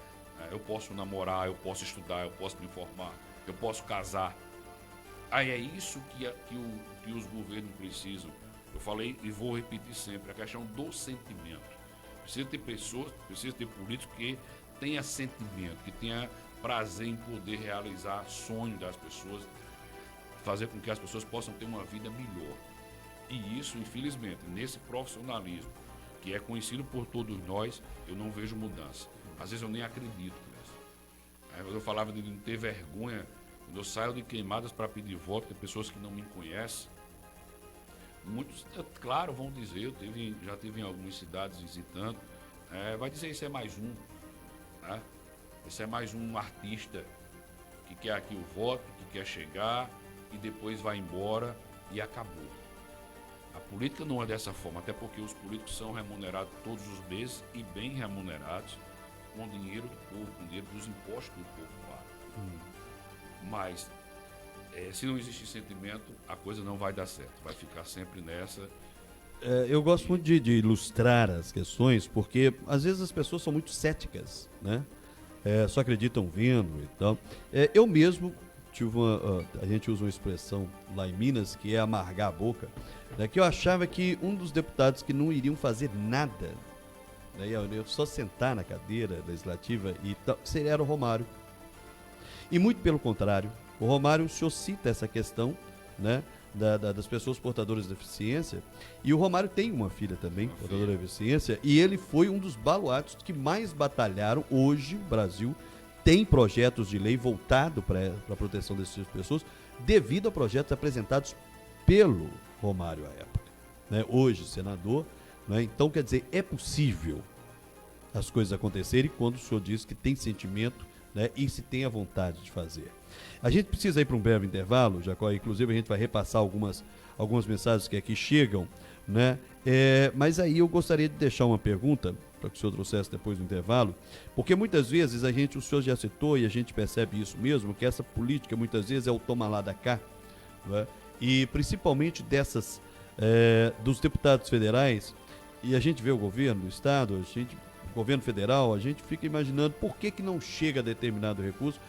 eu posso namorar, eu posso estudar, eu posso me formar, eu posso casar. Aí é isso que os governos precisam. Eu falei e vou repetir sempre, a questão do sentimento. Precisa ter pessoas, precisa ter políticos que tenha sentimento, que tenha prazer em poder realizar sonhos das pessoas, fazer com que as pessoas possam ter uma vida melhor. E isso, infelizmente, nesse profissionalismo, que é conhecido por todos nós, eu não vejo mudança. Às vezes eu nem acredito nisso. Eu falava de não ter vergonha, quando eu saio de Queimadas para pedir voto, tem pessoas que não me conhecem. Muitos, claro, vão dizer, já tive em algumas cidades visitando, vai dizer, isso é mais um. Né? Esse é mais um artista que quer aqui o voto, que quer chegar e depois vai embora e acabou. A política não é dessa forma, até porque os políticos são remunerados todos os meses e bem remunerados com dinheiro do povo, com dinheiro dos impostos do povo, claro. Mas se não existir sentimento, a coisa não vai dar certo, vai ficar sempre nessa. Eu gosto muito de ilustrar as questões, porque às vezes as pessoas são muito céticas, né? Só acreditam vendo e tal. Eu mesmo tive a gente usa uma expressão lá em Minas, que é amargar a boca, né? Que eu achava que um dos deputados que não iriam fazer nada, né, eu só sentar na cadeira legislativa e tal, era o Romário. E muito pelo contrário, o Romário, o senhor cita essa questão, né, das pessoas portadoras de deficiência, e o Romário tem uma filha também, portadora de deficiência, e ele foi um dos baluartes que mais batalharam. Hoje, o Brasil tem projetos de lei voltado para a proteção desse tipo de pessoas, devido a projetos apresentados pelo Romário à época, né? Hoje, senador, né? Então, quer dizer, é possível as coisas acontecerem quando o senhor diz que tem sentimento, né? E se tem a vontade de fazer. A gente precisa ir para um breve intervalo, Jacó, inclusive a gente vai repassar algumas mensagens que aqui chegam, né? Mas aí eu gostaria de deixar uma pergunta, para que o senhor trouxesse depois do intervalo, porque muitas vezes o senhor já citou, e a gente percebe isso mesmo, que essa política muitas vezes é o toma lá da cá, né? E principalmente dos deputados federais, e a gente vê o governo do estado, o governo federal, a gente fica imaginando por que não chega a determinado recurso,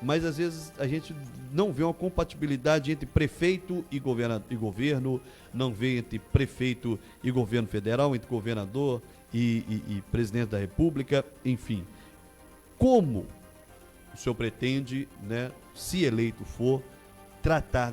mas às vezes a gente não vê uma compatibilidade entre prefeito e governo, não vê entre prefeito e governo federal, entre governador e presidente da República, enfim. Como o senhor pretende, né, se eleito for, tratar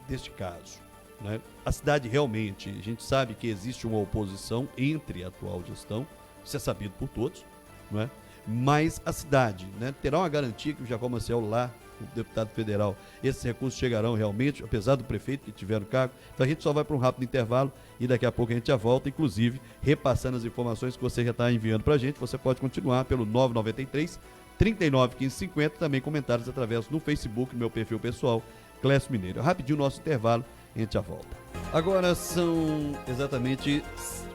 deste caso, né? A cidade realmente, a gente sabe que existe uma oposição entre a atual gestão, isso é sabido por todos, não é? Mas a cidade, né, terá uma garantia que o Jacó Maciel lá, o deputado federal, esses recursos chegarão realmente, apesar do prefeito que tiver no cargo. Então a gente só vai para um rápido intervalo e daqui a pouco a gente já volta, inclusive repassando as informações que você já está enviando para a gente. Você pode continuar pelo 993 39 15 50, também comentários através no Facebook, no meu perfil pessoal, Clécio Mineiro. Rapidinho nosso intervalo, a gente já volta. Agora são exatamente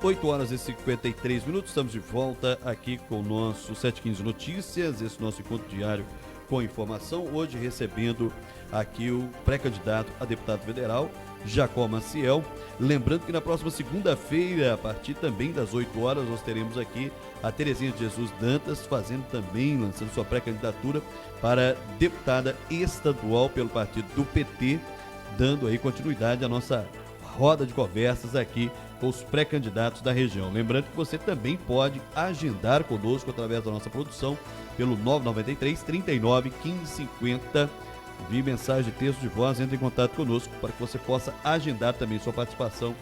8 horas e 53 minutos, estamos de volta aqui com o nosso 715 Notícias, esse nosso encontro diário com informação, hoje recebendo aqui o pré-candidato a deputado federal, Jacó Maciel. Lembrando que na próxima segunda-feira, a partir também das 8 horas, nós teremos aqui a Terezinha de Jesus Dantas fazendo também, lançando sua pré-candidatura para deputada estadual pelo partido do PT, dando aí continuidade à nossa roda de conversas aqui com os pré-candidatos da região. Lembrando que você também pode agendar conosco através da nossa produção pelo 993 39 15 50. Envie mensagem de texto de voz, entre em contato conosco para que você possa agendar também sua participação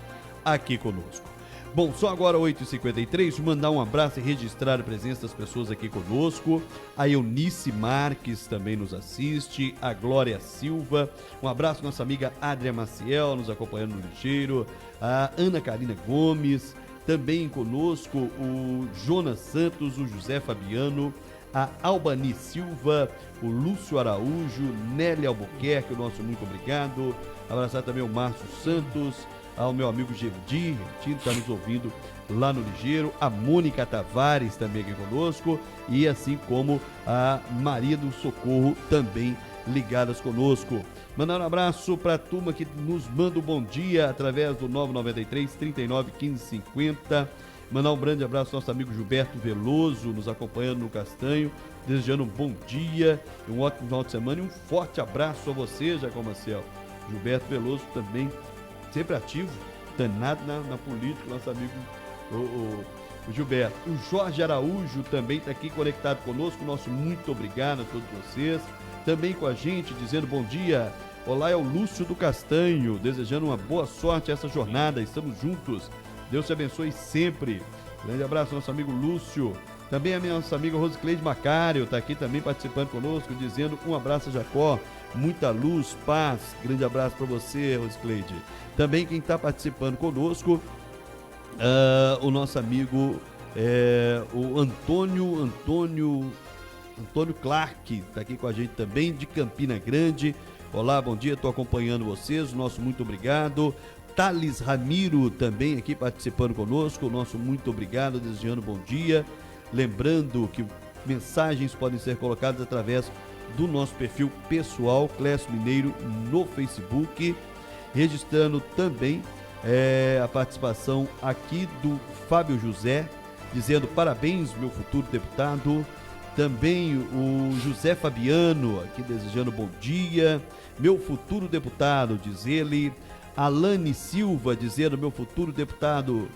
aqui conosco. Bom, só agora 8h53, mandar um abraço e registrar a presença das pessoas aqui conosco. A Eunice Marques também nos assiste, a Glória Silva, um abraço nossa amiga Adria Maciel, nos acompanhando no Ligeiro, a Ana Karina Gomes, também conosco o Jonas Santos, o José Fabiano, a Albani Silva, o Lúcio Araújo, Nélia Albuquerque, o nosso muito obrigado. Abraçar também o Márcio Santos, ao meu amigo Gerdi, que está nos ouvindo lá no Ligeiro, a Mônica Tavares também aqui conosco, e assim como a Maria do Socorro também ligadas conosco. Mandar um abraço para a turma que nos manda um bom dia através do 993 39 15 50. Mandar um grande abraço ao nosso amigo Gilberto Veloso, nos acompanhando no Castanho, desejando um bom dia, um ótimo final de semana e um forte abraço a você, Jacó Maciel. Gilberto Veloso também sempre ativo, danado na política, nosso amigo o Gilberto. O Jorge Araújo também está aqui conectado conosco, nosso muito obrigado a todos vocês. Também com a gente, dizendo bom dia. Olá, é o Lúcio do Castanho, desejando uma boa sorte essa jornada, estamos juntos. Deus te abençoe sempre. Grande abraço ao nosso amigo Lúcio. Também a minha nossa amiga Rosicleide Macário está aqui também participando conosco, dizendo um abraço a Jacó, muita luz, paz. Grande abraço para você, Rosicleide. Também quem está participando conosco, o nosso amigo o Antônio Clark, está aqui com a gente também, de Campina Grande. Olá, bom dia, estou acompanhando vocês, nosso muito obrigado. Thales Ramiro também aqui participando conosco, nosso muito obrigado, desejando bom dia. Lembrando que mensagens podem ser colocadas através do nosso perfil pessoal, Clécio Mineiro, no Facebook, registrando também a participação aqui do Fábio José, dizendo parabéns, meu futuro deputado. Também o José Fabiano, aqui desejando bom dia, meu futuro deputado, diz ele. Alane Silva, dizendo meu futuro deputado,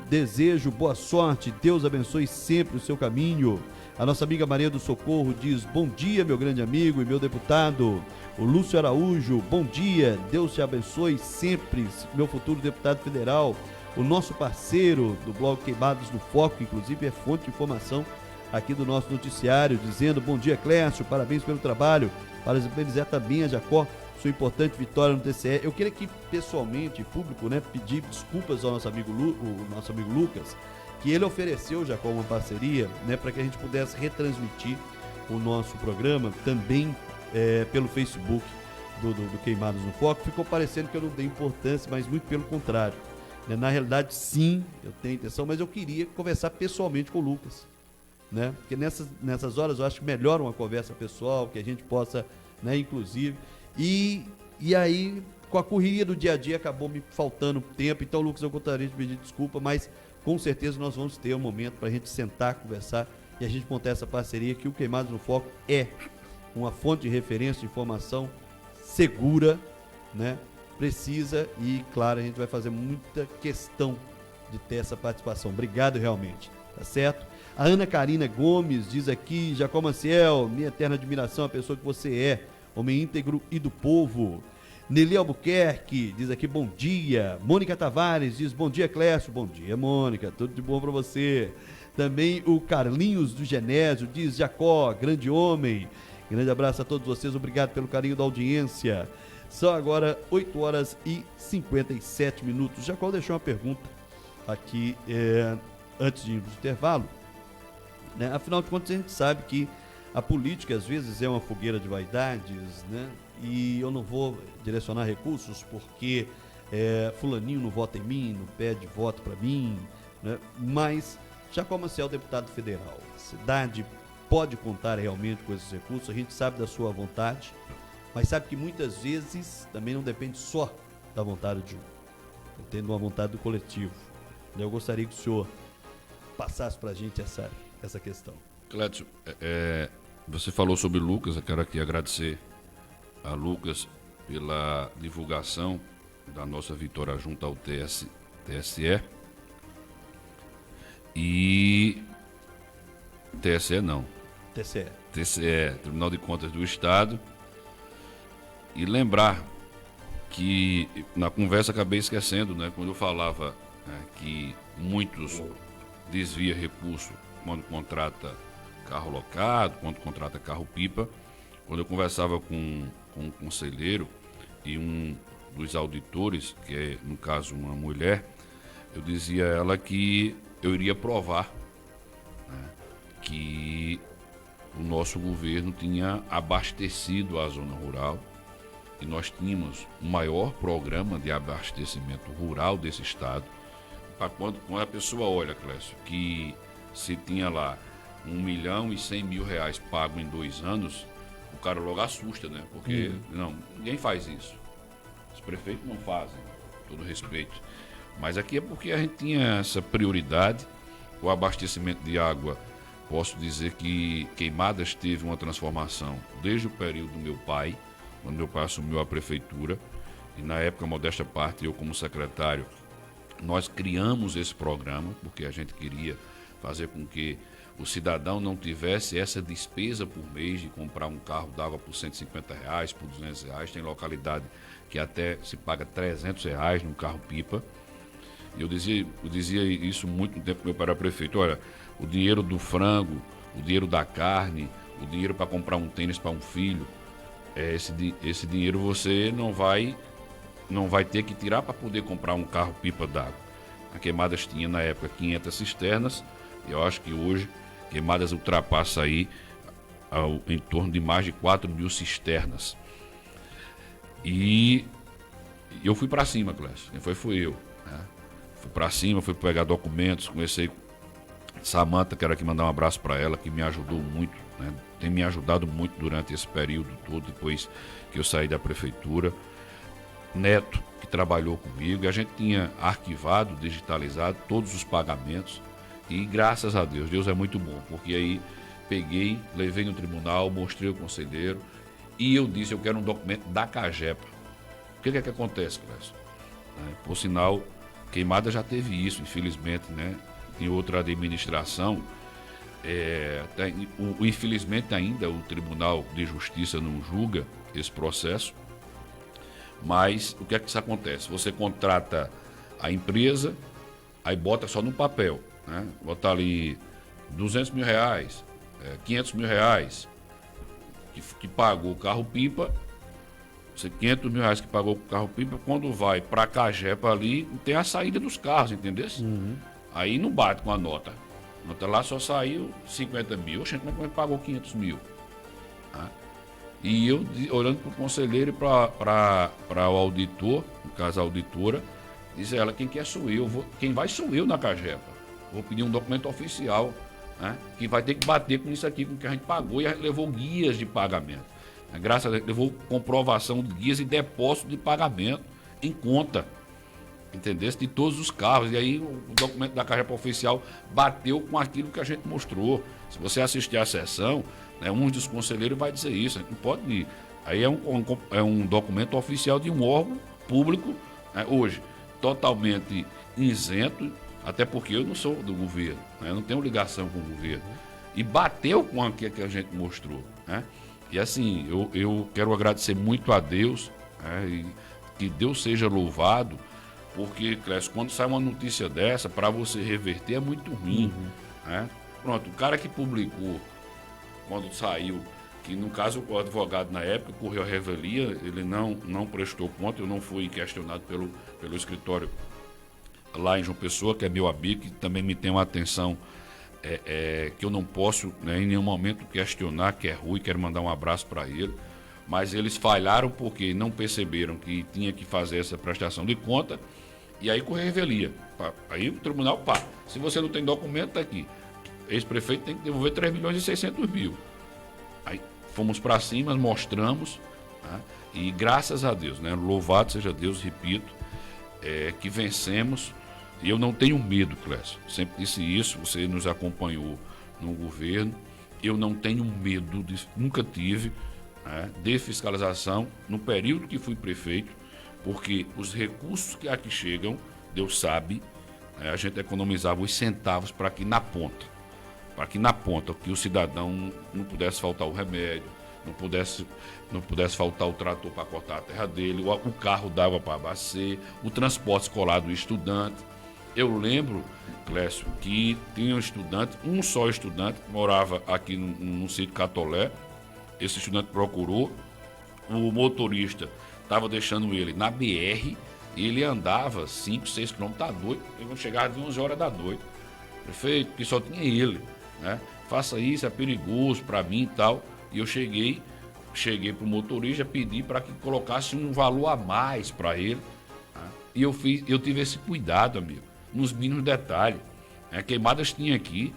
desejo boa sorte, Deus abençoe sempre o seu caminho. A nossa amiga Maria do Socorro diz, bom dia, meu grande amigo e meu deputado. O Lúcio Araújo, bom dia, Deus te abençoe sempre, meu futuro deputado federal. O nosso parceiro do blog Queimados no Foco, inclusive é fonte de informação aqui do nosso noticiário, dizendo, bom dia, Clécio, parabéns pelo trabalho, parabenizar também a Jacó, sua importante vitória no TCE. Eu queria aqui, pessoalmente, em público, né, pedir desculpas ao nosso amigo, o nosso amigo Lucas, que ele ofereceu, Jacó, uma parceria, né, para que a gente pudesse retransmitir o nosso programa também pelo Facebook do Queimados no Foco. Ficou parecendo que eu não dei importância, mas muito pelo contrário. Na realidade, sim, eu tenho intenção, mas eu queria conversar pessoalmente com o Lucas, né? Porque nessas horas eu acho que melhor uma conversa pessoal, que a gente possa, né, inclusive, e aí com a correria do dia a dia acabou me faltando tempo. Então, Lucas, eu gostaria de pedir desculpa, mas com certeza nós vamos ter um momento para a gente sentar, conversar e a gente montar essa parceria, que o Queimados no Foco é uma fonte de referência, de informação segura, né? Precisa e, claro, a gente vai fazer muita questão de ter essa participação. Obrigado realmente, tá certo? A Ana Karina Gomes diz aqui, Jacó Maciel, minha eterna admiração, a pessoa que você é, homem íntegro e do povo. Nelly Albuquerque diz aqui, bom dia. Mônica Tavares diz, bom dia, Clécio. Bom dia, Mônica, tudo de bom para você. Também o Carlinhos do Genésio diz, Jacó, grande homem. Grande abraço a todos vocês, obrigado pelo carinho da audiência. São agora 8 horas e 57 minutos. Jacó deixou uma pergunta aqui antes de ir para o intervalo, né? Afinal de contas, a gente sabe que a política às vezes é uma fogueira de vaidades, né? E eu não vou direcionar recursos porque fulaninho não vota em mim, não pede voto para mim, né? Mas Jacó Maciel, deputado federal, a cidade pode contar realmente com esses recursos, a gente sabe da sua vontade, mas sabe que muitas vezes também não depende só da vontade de um, depende de uma vontade do coletivo. Eu gostaria que o senhor passasse para a gente essa questão. Clécio, você falou sobre Lucas, eu quero aqui agradecer a Lucas pela divulgação da nossa vitória junto ao TSE. E TSE não. TCE, Tribunal de Contas do Estado. E lembrar que na conversa acabei esquecendo, né, quando eu falava que muitos desviam recurso quando contrata carro locado, quando contrata carro-pipa. Quando eu conversava com um conselheiro e um dos auditores, que é, no caso, uma mulher, eu dizia a ela que eu iria provar, né, que o nosso governo tinha abastecido a zona rural e nós tínhamos o maior programa de abastecimento rural desse estado. Para quando a pessoa olha, Clécio, que se tinha lá 1.100.000 pago em 2 anos, o cara logo assusta, né? Porque não, ninguém faz isso. Os prefeitos não fazem, com todo respeito. Mas aqui é porque a gente tinha essa prioridade. O abastecimento de água, posso dizer que Queimadas teve uma transformação desde o período do meu pai, quando meu pai assumiu a prefeitura. E na época, modesta parte, eu como secretário, nós criamos esse programa, porque a gente queria fazer com que o cidadão não tivesse essa despesa por mês de comprar um carro d'água por R$150, por R$200. Tem localidade que até se paga R$300 num carro-pipa. E eu dizia isso muito no tempo que meu pai era prefeito. Olha, o dinheiro do frango, o dinheiro da carne, o dinheiro para comprar um tênis para um filho, esse dinheiro você não vai ter que tirar para poder comprar um carro-pipa d'água. A Queimadas tinha na época 500 cisternas, e eu acho que hoje Queimadas ultrapassa aí em torno de mais de 4.000 cisternas. E eu fui para cima, Clécio. Quem fui eu. Né? Fui para cima, fui pegar documentos, comecei com Samanta, quero aqui mandar um abraço para ela, que me ajudou muito, né? Tem me ajudado muito durante esse período todo, depois que eu saí da prefeitura. Neto, que trabalhou comigo, e a gente tinha arquivado, digitalizado todos os pagamentos. E graças a Deus, Deus é muito bom, porque aí peguei, levei no tribunal, mostrei ao conselheiro e eu disse, eu quero um documento da CAGEPA. O que é que acontece, Clécio? Por sinal, Queimada já teve isso, infelizmente, né? Em outra administração, infelizmente ainda o Tribunal de Justiça não julga esse processo, mas o que é que isso acontece? Você contrata a empresa, aí bota só no papel, né? Bota ali 200 mil reais, 500 mil reais, que pagou o carro-pipa, 500 mil reais que pagou o carro-pipa, quando vai para a Cagepa ali, tem a saída dos carros, entendeu? Uhum. Aí não bate com a nota. A nota lá só saiu 50 mil. Oxe, como é que pagou 500 mil? Ah. E eu, olhando para o conselheiro e para o auditor, no caso a auditora, diz ela, quem quer sou eu, quem vai sou eu na Cagepa. Vou pedir um documento oficial, né, que vai ter que bater com isso aqui, com o que a gente pagou, e a gente levou guias de pagamento. Graças a Deus, levou comprovação de guias e depósito de pagamento em conta, entendeu? De todos os carros. E aí o documento da Cagepa oficial bateu com aquilo que a gente mostrou. Se você assistir à sessão, né, um dos conselheiros vai dizer isso, a gente não pode ir. Aí é um documento oficial de um órgão público, né, hoje, totalmente isento, até porque eu não sou do governo, né, eu não tenho ligação com o governo. E bateu com aquilo que a gente mostrou, né? E assim, eu quero agradecer muito a Deus, né, e que Deus seja louvado, porque, Clécio, quando sai uma notícia dessa, para você reverter é muito ruim. Né? Pronto, o cara que publicou, quando saiu, que no caso o advogado na época correu a revelia, ele não prestou conta, eu não fui questionado pelo escritório lá em João Pessoa, que é meu amigo, que também me tem uma atenção que eu não posso, né, em nenhum momento questionar, que é ruim, quero mandar um abraço para ele, mas eles falharam porque não perceberam que tinha que fazer essa prestação de conta, e aí correu a revelia. Aí o tribunal, se você não tem documento, tá aqui. Ex-prefeito tem que devolver 3 milhões e 600 mil. Aí fomos para cima, mostramos, né, e graças a Deus, né, louvado seja Deus, repito, que vencemos. E eu não tenho medo, Clécio. Sempre disse isso, você nos acompanhou no governo. Eu não tenho medo, nunca tive, né, de fiscalização no período que fui prefeito, porque os recursos que aqui chegam, Deus sabe, né, a gente economizava os centavos para que na ponta, que o cidadão não pudesse faltar o remédio, não pudesse faltar o trator para cortar a terra dele, o carro d'água para abastecer, o transporte escolar do estudante. Eu lembro, Clécio, que tinha um só estudante, que morava aqui no sítio Catolé. Esse estudante procurou, o motorista estava deixando ele na BR, e ele andava 5, 6 quilômetros da noite, ele chegava de 11 horas da noite. Prefeito, que só tinha ele, né? Faça isso, é perigoso para mim e tal. E eu cheguei para o motorista, pedi para que colocasse um valor a mais para ele. Tá? E eu tive esse cuidado, amigo, nos mínimos detalhes. Queimadas tinha aqui,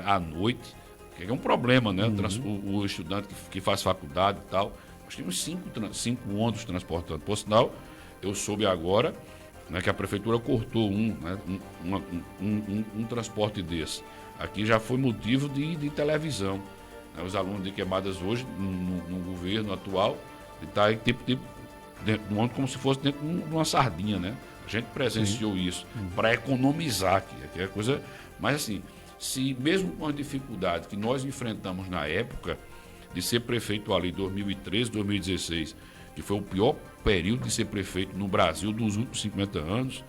à noite, que é um problema, né? O estudante que faz faculdade e tal. Nós tínhamos 5 ônibus transportando. Por sinal, eu soube agora, né, que a prefeitura cortou um transporte desse. Aqui já foi motivo de televisão. Né? Os alunos de Queimadas hoje, no governo atual, está dentro do ônibus como se fosse dentro de uma sardinha, né? A gente presenciou isso para economizar aqui é coisa. Mas assim, se mesmo com a dificuldade que nós enfrentamos na época de ser prefeito ali em 2013, 2016, que foi o pior período de ser prefeito no Brasil dos últimos 50 anos,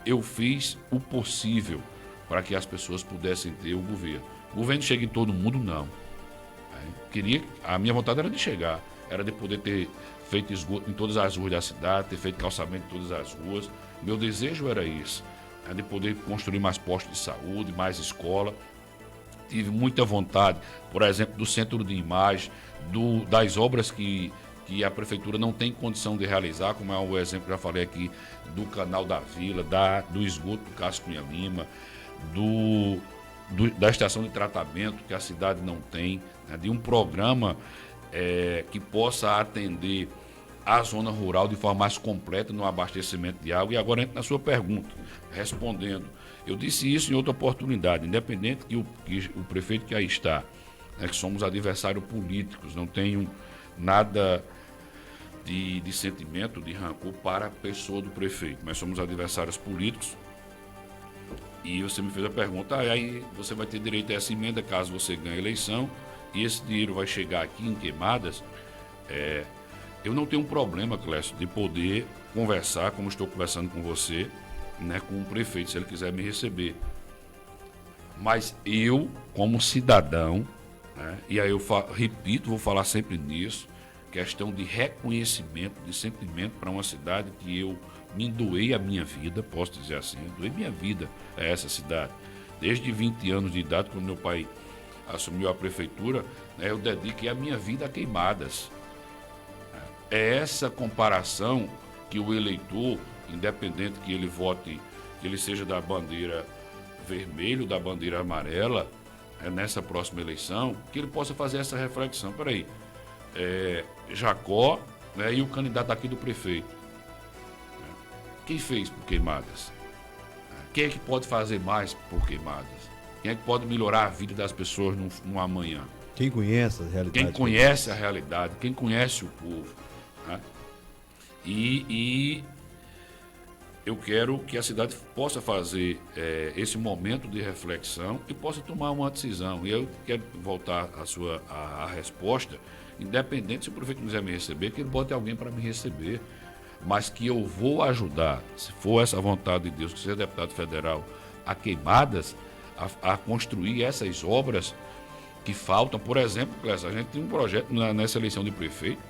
eu fiz o possível para que as pessoas pudessem ter o governo. O governo chega em todo mundo, não. A minha vontade era de chegar, era de poder ter feito esgoto em todas as ruas da cidade, ter feito calçamento em todas as ruas. Meu desejo era isso, de poder construir mais postos de saúde, mais escola. Tive muita vontade, por exemplo, do centro de imagem, das obras que a prefeitura não tem condição de realizar, como é o exemplo que eu já falei aqui, do canal da Vila, do esgoto do Cássio Cunha Lima, da estação de tratamento que a cidade não tem, né, de um programa que possa atender a zona rural de forma mais completa no abastecimento de água. E agora entra na sua pergunta, respondendo. Eu disse isso em outra oportunidade, independente que o prefeito que aí está, né, que somos adversários políticos, não tenho nada de sentimento, de rancor para a pessoa do prefeito. Nós somos adversários políticos. E você me fez a pergunta, aí você vai ter direito a essa emenda caso você ganhe a eleição, e esse dinheiro vai chegar aqui em Queimadas. Eu não tenho um problema, Clécio, de poder conversar, como estou conversando com você, né, com o prefeito, se ele quiser me receber. Mas eu, como cidadão, né, e aí eu repito, vou falar sempre nisso, questão de reconhecimento, de sentimento para uma cidade que eu me doei a minha vida, posso dizer assim, eu doei minha vida a essa cidade. Desde 20 anos de idade, quando meu pai assumiu a prefeitura, né, eu dediquei a minha vida a Queimadas. É essa comparação que o eleitor, independente que ele vote, que ele seja da bandeira vermelha ou da bandeira amarela, nessa próxima eleição, que ele possa fazer essa reflexão. Peraí, Jacó, né, e o candidato aqui do prefeito. Quem fez por Queimadas? Quem é que pode fazer mais por Queimadas? Quem é que pode melhorar a vida das pessoas no amanhã? Quem conhece a realidade? Quem conhece a realidade, quem conhece o povo. Né? E eu quero que a cidade possa fazer esse momento de reflexão e possa tomar uma decisão. E eu quero voltar à resposta, independente se o prefeito quiser me receber, que ele bote alguém para me receber. Mas que eu vou ajudar, se for essa vontade de Deus, que seja deputado federal, a Queimadas, a construir essas obras que faltam. Por exemplo, a gente tem um projeto nessa eleição de prefeito,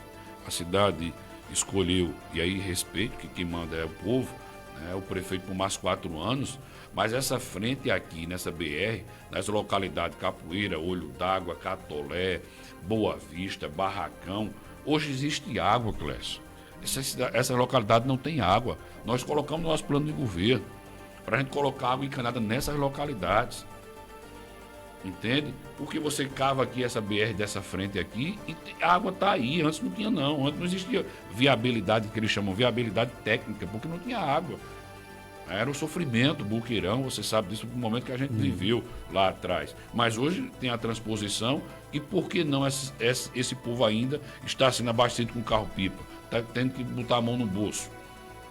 a cidade escolheu, e aí respeito, que quem manda é o povo, né, o prefeito por mais 4 anos, mas essa frente aqui, nessa BR, nas localidades Capoeira, Olho d'Água, Catolé, Boa Vista, Barracão, hoje existe água, Clécio. Essa localidade não tem água. Nós colocamos no nosso plano de governo para a gente colocar água encanada nessas localidades. Entende? Porque você cava aqui essa BR dessa frente aqui e a água está aí. Antes não tinha não. Antes não existia viabilidade, que eles chamam viabilidade técnica, porque não tinha água. Era um sofrimento, buqueirão, você sabe disso, no momento que a gente viveu lá atrás. Mas hoje tem a transposição e por que não esse povo ainda está sendo abastecido com carro-pipa? Está tendo que botar a mão no bolso.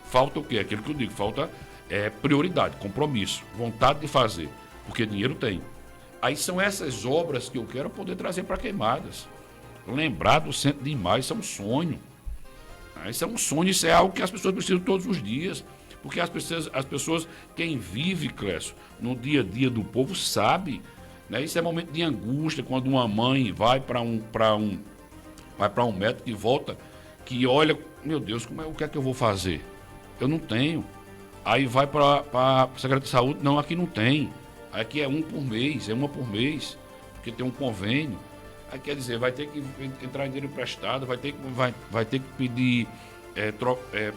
Falta o quê? Aquilo que eu digo, falta prioridade, compromisso, vontade de fazer, porque dinheiro tem. Aí são essas obras que eu quero poder trazer para Queimadas. Lembrar do centro de imagem, isso é um sonho. Isso é um sonho, isso é algo que as pessoas precisam todos os dias. Porque as pessoas, quem vive, Clécio, no dia a dia do povo, sabe. Né? Isso é momento de angústia, quando uma mãe vai para um médico e volta, que olha, meu Deus, o que é que eu vou fazer? Eu não tenho. Aí vai para a Secretaria de Saúde, não, aqui não tem. Aqui é uma por mês, porque tem um convênio. Aí quer dizer, vai ter que entrar em dinheiro emprestado, vai ter que pedir,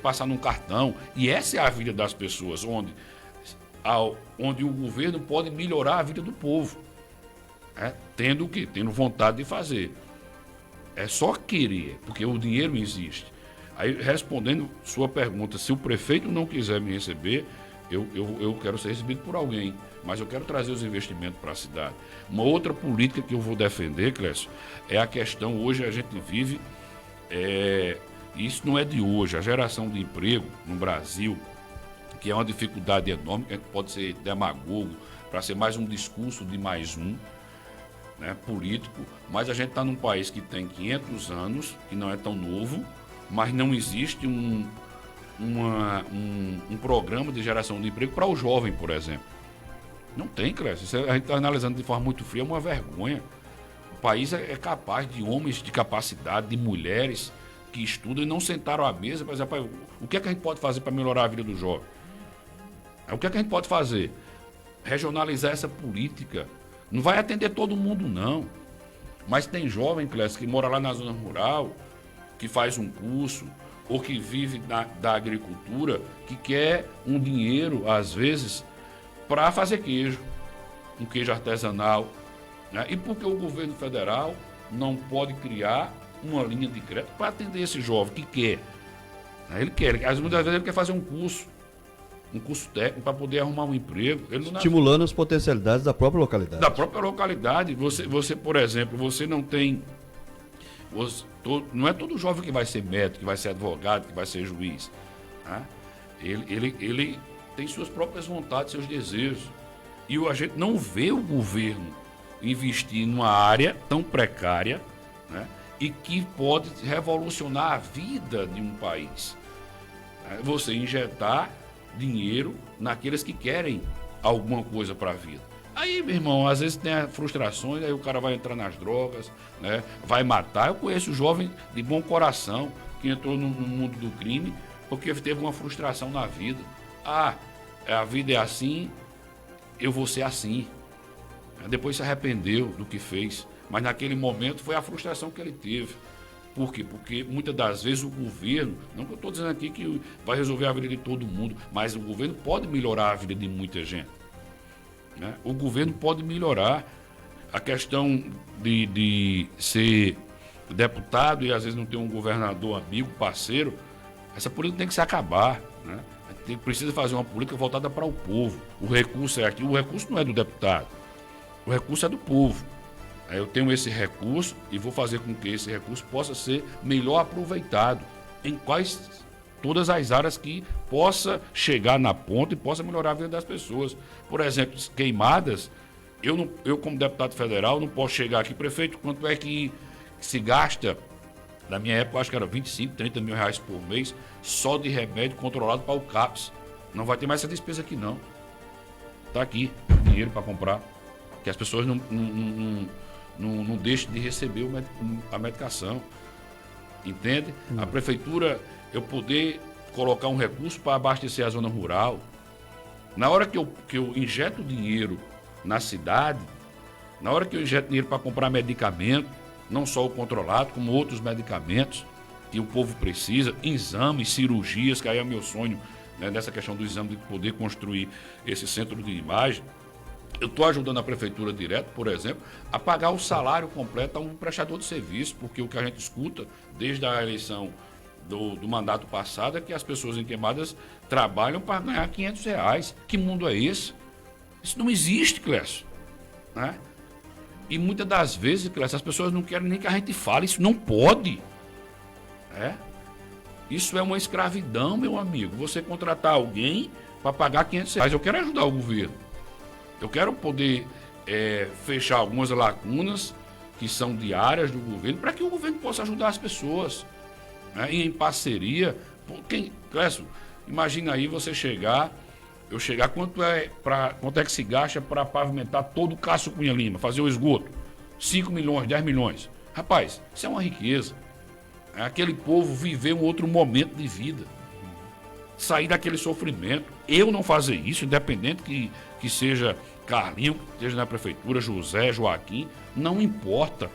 passar num cartão. E essa é a vida das pessoas, onde o governo pode melhorar a vida do povo. Tendo o quê? Tendo vontade de fazer. É só querer, porque o dinheiro existe. Aí, respondendo sua pergunta, se o prefeito não quiser me receber, eu quero ser recebido por alguém, mas eu quero trazer os investimentos para a cidade. Uma outra política que eu vou defender, Clécio, é a questão, hoje a gente vive, isso não é de hoje, a geração de emprego no Brasil, que é uma dificuldade enorme, que pode ser demagogo, para ser mais um discurso de mais um, né, político, mas a gente está num país que tem 500 anos, que não é tão novo, mas não existe um programa de geração de emprego para o jovem, por exemplo. Não tem, Clécio. A gente está analisando de forma muito fria, é uma vergonha. O país é capaz de homens de capacidade, de mulheres que estudam e não sentaram à mesa para dizer, o que é que a gente pode fazer para melhorar a vida do jovem? O que é que a gente pode fazer? Regionalizar essa política. Não vai atender todo mundo, não. Mas tem jovem, Clécio, que mora lá na zona rural, que faz um curso, ou que vive da agricultura, que quer um dinheiro, às vezes, para fazer queijo. Um queijo artesanal. Né? E porque o governo federal não pode criar uma linha de crédito para atender esse jovem que quer. Ele quer, muitas vezes ele quer fazer um curso técnico para poder arrumar um emprego. Estimulando as potencialidades da própria localidade. Da própria localidade. Você, por exemplo, você não tem Não é todo jovem que vai ser médico, que vai ser advogado, que vai ser juiz. Né? Ele tem suas próprias vontades, seus desejos. E a gente não vê o governo investir numa área tão precária, né? E que pode revolucionar a vida de um país. Você injetar dinheiro naqueles que querem alguma coisa para a vida. Aí, meu irmão, às vezes tem frustrações, aí o cara vai entrar nas drogas, né? Vai matar. Eu conheço jovem de bom coração que entrou no mundo do crime porque teve uma frustração na vida. A vida é assim, eu vou ser assim. Depois se arrependeu do que fez, mas naquele momento foi a frustração que ele teve. Por quê? Porque muitas das vezes o governo, não que eu estou dizendo aqui que vai resolver a vida de todo mundo, mas o governo pode melhorar a vida de muita gente. Né? O governo pode melhorar a questão de ser deputado e às vezes não ter um governador amigo, parceiro. Essa política tem que se acabar. Né? Precisa fazer uma política voltada para o povo. O recurso é aqui, o recurso não é do deputado, o recurso é do povo. Eu tenho esse recurso e vou fazer com que esse recurso possa ser melhor aproveitado em todas as áreas que possa chegar na ponta e possa melhorar a vida das pessoas. Por exemplo, queimadas, eu como deputado federal não posso chegar aqui, prefeito, quanto é que se gasta, na minha época acho que era 25, 30 mil reais por mês, só de remédio controlado para o CAPS. Não vai ter mais essa despesa aqui não. Está aqui, dinheiro para comprar, que as pessoas não deixem de receber a medicação. Entende? A prefeitura, eu poder colocar um recurso para abastecer a zona rural. Na hora que eu injeto dinheiro na cidade, na hora que eu injeto dinheiro para comprar medicamento, não só o controlado, como outros medicamentos que o povo precisa, exames, cirurgias, que aí é meu sonho, né, nessa questão do exame, de poder construir esse centro de imagem. Eu estou ajudando a prefeitura direto, por exemplo, a pagar o salário completo a um prestador de serviço, porque o que a gente escuta desde a eleição do mandato passado é que as pessoas em Queimadas trabalham para ganhar R$500. Que mundo é esse? Isso não existe, Clécio. Né? E muitas das vezes, Clécio, as pessoas não querem nem que a gente fale, isso não pode. Isso é uma escravidão, meu amigo. Você contratar alguém para pagar R$500. Eu quero ajudar o governo. Eu quero poder fechar algumas lacunas que são diárias do governo para que o governo possa ajudar as pessoas. Né? E em parceria. Clécio, imagina aí você eu chegar, quanto é que se gasta para pavimentar todo o Cássio Cunha Lima, fazer o esgoto? 5 milhões, 10 milhões. Rapaz, isso é uma riqueza. Aquele povo viver um outro momento de vida. Sair daquele sofrimento. Eu não fazer isso, independente que seja Carlinho, que esteja na prefeitura, José, Joaquim, não importa.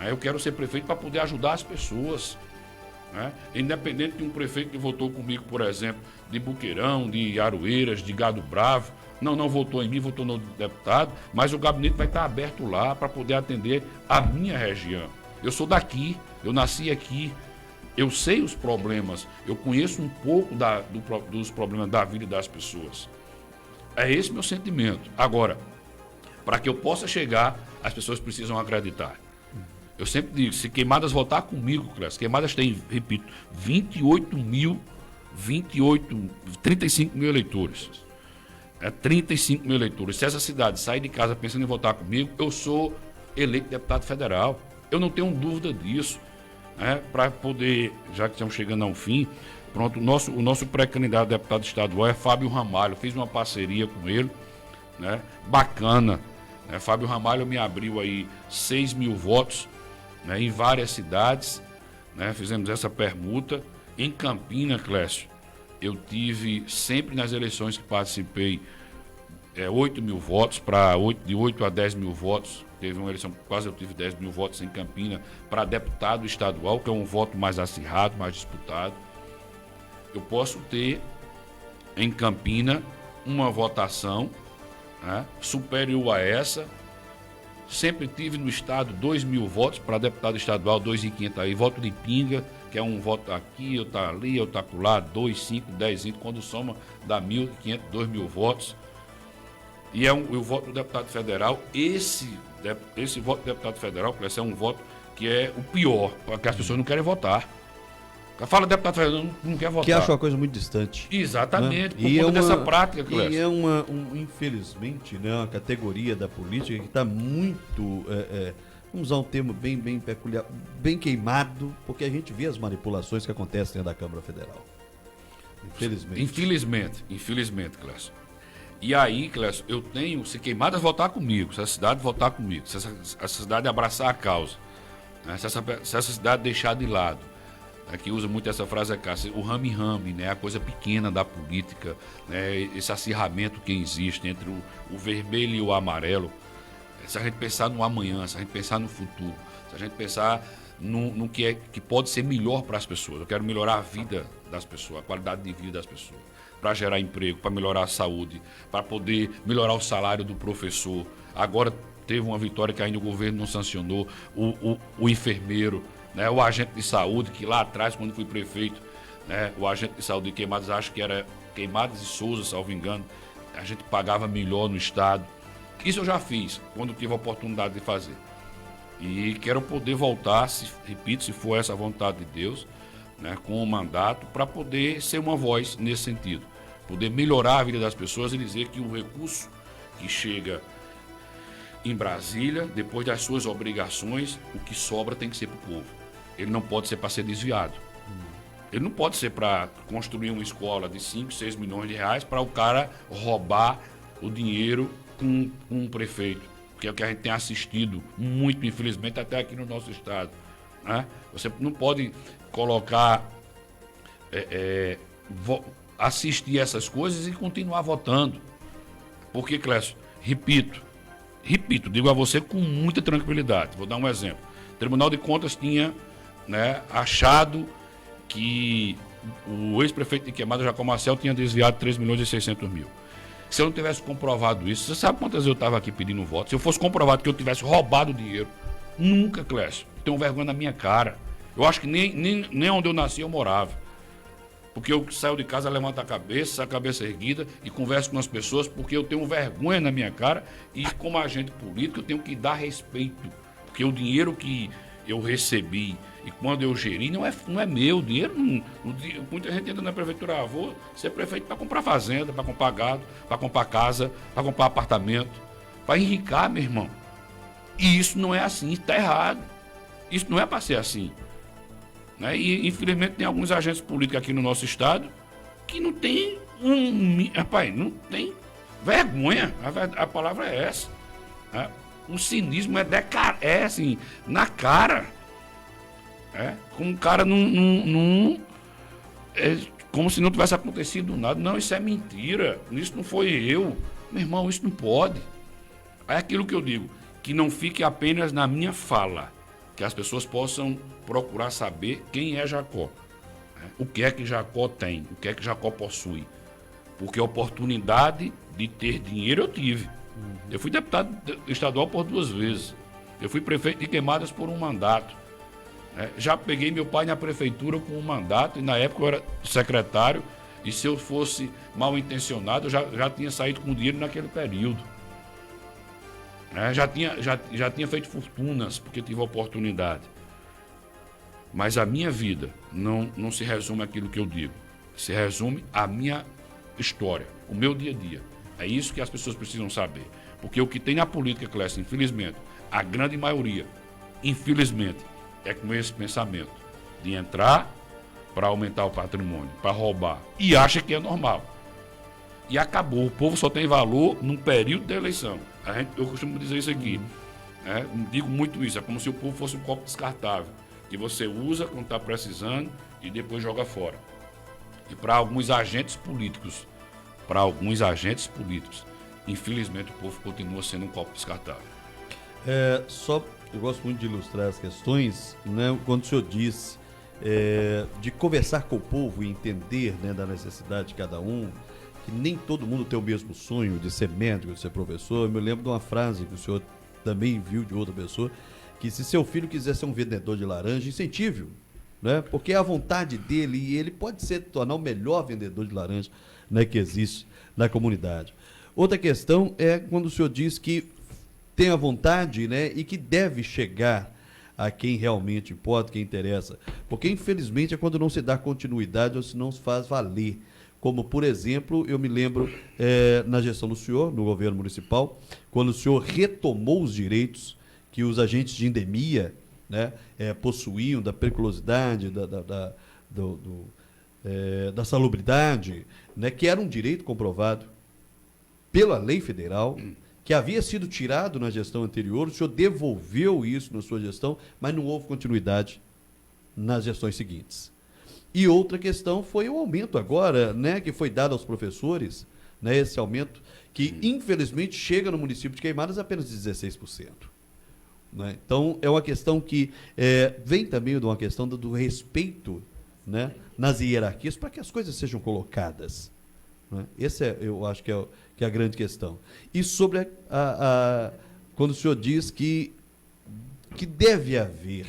Eu quero ser prefeito para poder ajudar as pessoas. Né? Independente de um prefeito que votou comigo, por exemplo, de Buqueirão, de Aroeiras, de Gado Bravo, não votou em mim, votou no deputado, mas o gabinete vai estar aberto lá para poder atender a minha região. Eu sou daqui, eu nasci aqui, eu sei os problemas, eu conheço um pouco dos problemas da vida das pessoas. É esse meu sentimento. Agora, para que eu possa chegar, as pessoas precisam acreditar. Eu sempre digo, se Queimadas votar comigo, Clécio, Queimadas tem, repito, 35 mil eleitores. 35 mil eleitores. Se essa cidade sair de casa pensando em votar comigo, eu sou eleito deputado federal. Eu não tenho dúvida disso. Para poder, já que estamos chegando ao fim, pronto, o nosso pré-candidato a deputado estadual é Fábio Ramalho. Fiz uma parceria com ele, né? Bacana. Né? Fábio Ramalho me abriu aí 6 mil votos, né? Em várias cidades, né? Fizemos essa permuta. Em Campina, Clécio, eu tive sempre nas eleições que participei 8 mil votos, de 8 a 10 mil votos. Teve uma eleição, quase eu tive 10 mil votos em Campina para deputado estadual, que é um voto mais acirrado, mais disputado. Eu posso ter em Campina uma votação, né, superior a essa. Sempre tive no estado 2 mil votos para deputado estadual, 2.500 aí. Voto de pinga, que é um voto aqui, outro ali, outro acolá, 2, 5, 10, quando soma dá 1.500, 2 mil votos. E o voto do deputado federal, esse voto do deputado federal, é um voto que é o pior, porque as pessoas não querem votar. Fala deputado Fernando, não quer votar. Que acha uma coisa muito distante. Exatamente, né? por conta dessa prática, Clécio. E é infelizmente, né, uma categoria da política que está muito, vamos usar um termo bem peculiar, bem queimado, porque a gente vê as manipulações que acontecem dentro da Câmara Federal. Infelizmente, Clécio. E aí, Clécio, eu tenho, se Queimadas votar comigo, se a cidade votar comigo, se essa cidade abraçar a causa, né, se essa cidade deixar de lado, aqui usa muito essa frase, Cássio, o rame-rame, né, a coisa pequena da política, né, esse acirramento que existe entre o vermelho e o amarelo. Se a gente pensar no amanhã, se a gente pensar no futuro, se a gente pensar no que pode ser melhor para as pessoas. Eu quero melhorar a vida das pessoas, a qualidade de vida das pessoas, para gerar emprego, para melhorar a saúde, para poder melhorar o salário do professor. Agora teve uma vitória que ainda o governo não sancionou, o enfermeiro, né, o agente de saúde, que lá atrás, quando fui prefeito, né, o agente de saúde de Queimadas, acho que era Queimadas e Souza, salvo engano, a gente pagava melhor no estado. Isso eu já fiz, quando tive a oportunidade de fazer. E quero poder voltar, repito, se for essa a vontade de Deus, né, com o mandato, para poder ser uma voz nesse sentido. Poder melhorar a vida das pessoas e dizer que o recurso que chega em Brasília, depois das suas obrigações, o que sobra tem que ser para o povo. Ele não pode ser para ser desviado. Ele não pode ser para construir uma escola de 5, 6 milhões de reais para o cara roubar o dinheiro com um prefeito, que é o que a gente tem assistido muito, infelizmente, até aqui no nosso estado. Né? Você não pode colocar, assistir essas coisas e continuar votando. Porque, Clécio, repito, digo a você com muita tranquilidade. Vou dar um exemplo. O Tribunal de Contas tinha, né, achado que o ex-prefeito de Queimadas, Jacó Marcel, tinha desviado 3 milhões e 600 mil. Se eu não tivesse comprovado isso, você sabe quantas vezes eu estava aqui pedindo voto? Se eu fosse comprovado que eu tivesse roubado o dinheiro, nunca, Clécio, tenho vergonha na minha cara. Eu acho que nem onde eu nasci eu morava. Porque eu saio de casa, levanto a cabeça erguida e converso com as pessoas, porque eu tenho vergonha na minha cara e, como agente político, eu tenho que dar respeito. Porque o dinheiro que eu recebi e quando eu geri não é meu. O dinheiro muita gente entra na prefeitura, vou ser prefeito para comprar fazenda, para comprar gado, para comprar casa, para comprar apartamento, para enricar, meu irmão. E isso não é assim, está errado. Isso não é para ser assim. Né? E infelizmente tem alguns agentes políticos aqui no nosso estado que não tem não tem vergonha. A palavra é essa. Né? O cinismo é assim, na cara. Como o cara não como se não tivesse acontecido nada. Não, isso é mentira. Isso não foi eu. Meu irmão, isso não pode. É aquilo que eu digo, que não fique apenas na minha fala, que as pessoas possam procurar saber quem é Jacó. O que é que Jacó tem, o que é que Jacó possui. Porque a oportunidade de ter dinheiro eu tive. Eu fui deputado estadual por 2 vezes. Eu fui prefeito de Queimadas por um mandato. Já peguei meu pai na prefeitura com um mandato, e na época eu era secretário, e se eu fosse mal intencionado, eu já tinha saído com dinheiro naquele período. Já tinha feito fortunas, porque tive a oportunidade. Mas a minha vida não se resume àquilo que eu digo. Se resume à minha história, o meu dia a dia. É isso que as pessoas precisam saber. Porque o que tem na política, Clécio, infelizmente, a grande maioria, infelizmente, é com esse pensamento de entrar para aumentar o patrimônio, para roubar, e acha que é normal. E acabou. O povo só tem valor num período da eleição. Eu costumo dizer isso aqui. Digo muito isso. É como se o povo fosse um copo descartável, que você usa quando está precisando e depois joga fora. E para alguns agentes políticos, infelizmente o povo continua sendo um copo descartável. Eu gosto muito de ilustrar as questões, né? Quando o senhor diz de conversar com o povo e entender, né, da necessidade de cada um, que nem todo mundo tem o mesmo sonho de ser médico, de ser professor. Eu me lembro de uma frase que o senhor também viu de outra pessoa, que se seu filho quiser ser um vendedor de laranja, incentive-o, né? Porque é a vontade dele, e ele pode tornar o melhor vendedor de laranja, né, que existe na comunidade. Outra questão é quando o senhor diz que tem a vontade, né, e que deve chegar a quem realmente importa, quem interessa. Porque, infelizmente, é quando não se dá continuidade ou se não se faz valer. Como, por exemplo, eu me lembro na gestão do senhor, no governo municipal, quando o senhor retomou os direitos que os agentes de endemia, né, possuíam, da periculosidade, da salubridade, né, que era um direito comprovado pela lei federal, que havia sido tirado na gestão anterior, o senhor devolveu isso na sua gestão, mas não houve continuidade nas gestões seguintes. E outra questão foi o aumento agora, né, que foi dado aos professores, né, esse aumento que, infelizmente, chega no município de Queimadas apenas de 16%. Né? Então, é uma questão que vem também de uma questão do respeito, né, nas hierarquias, para que as coisas sejam colocadas. Né? Esse eu acho que é a grande questão. E sobre quando o senhor diz que deve haver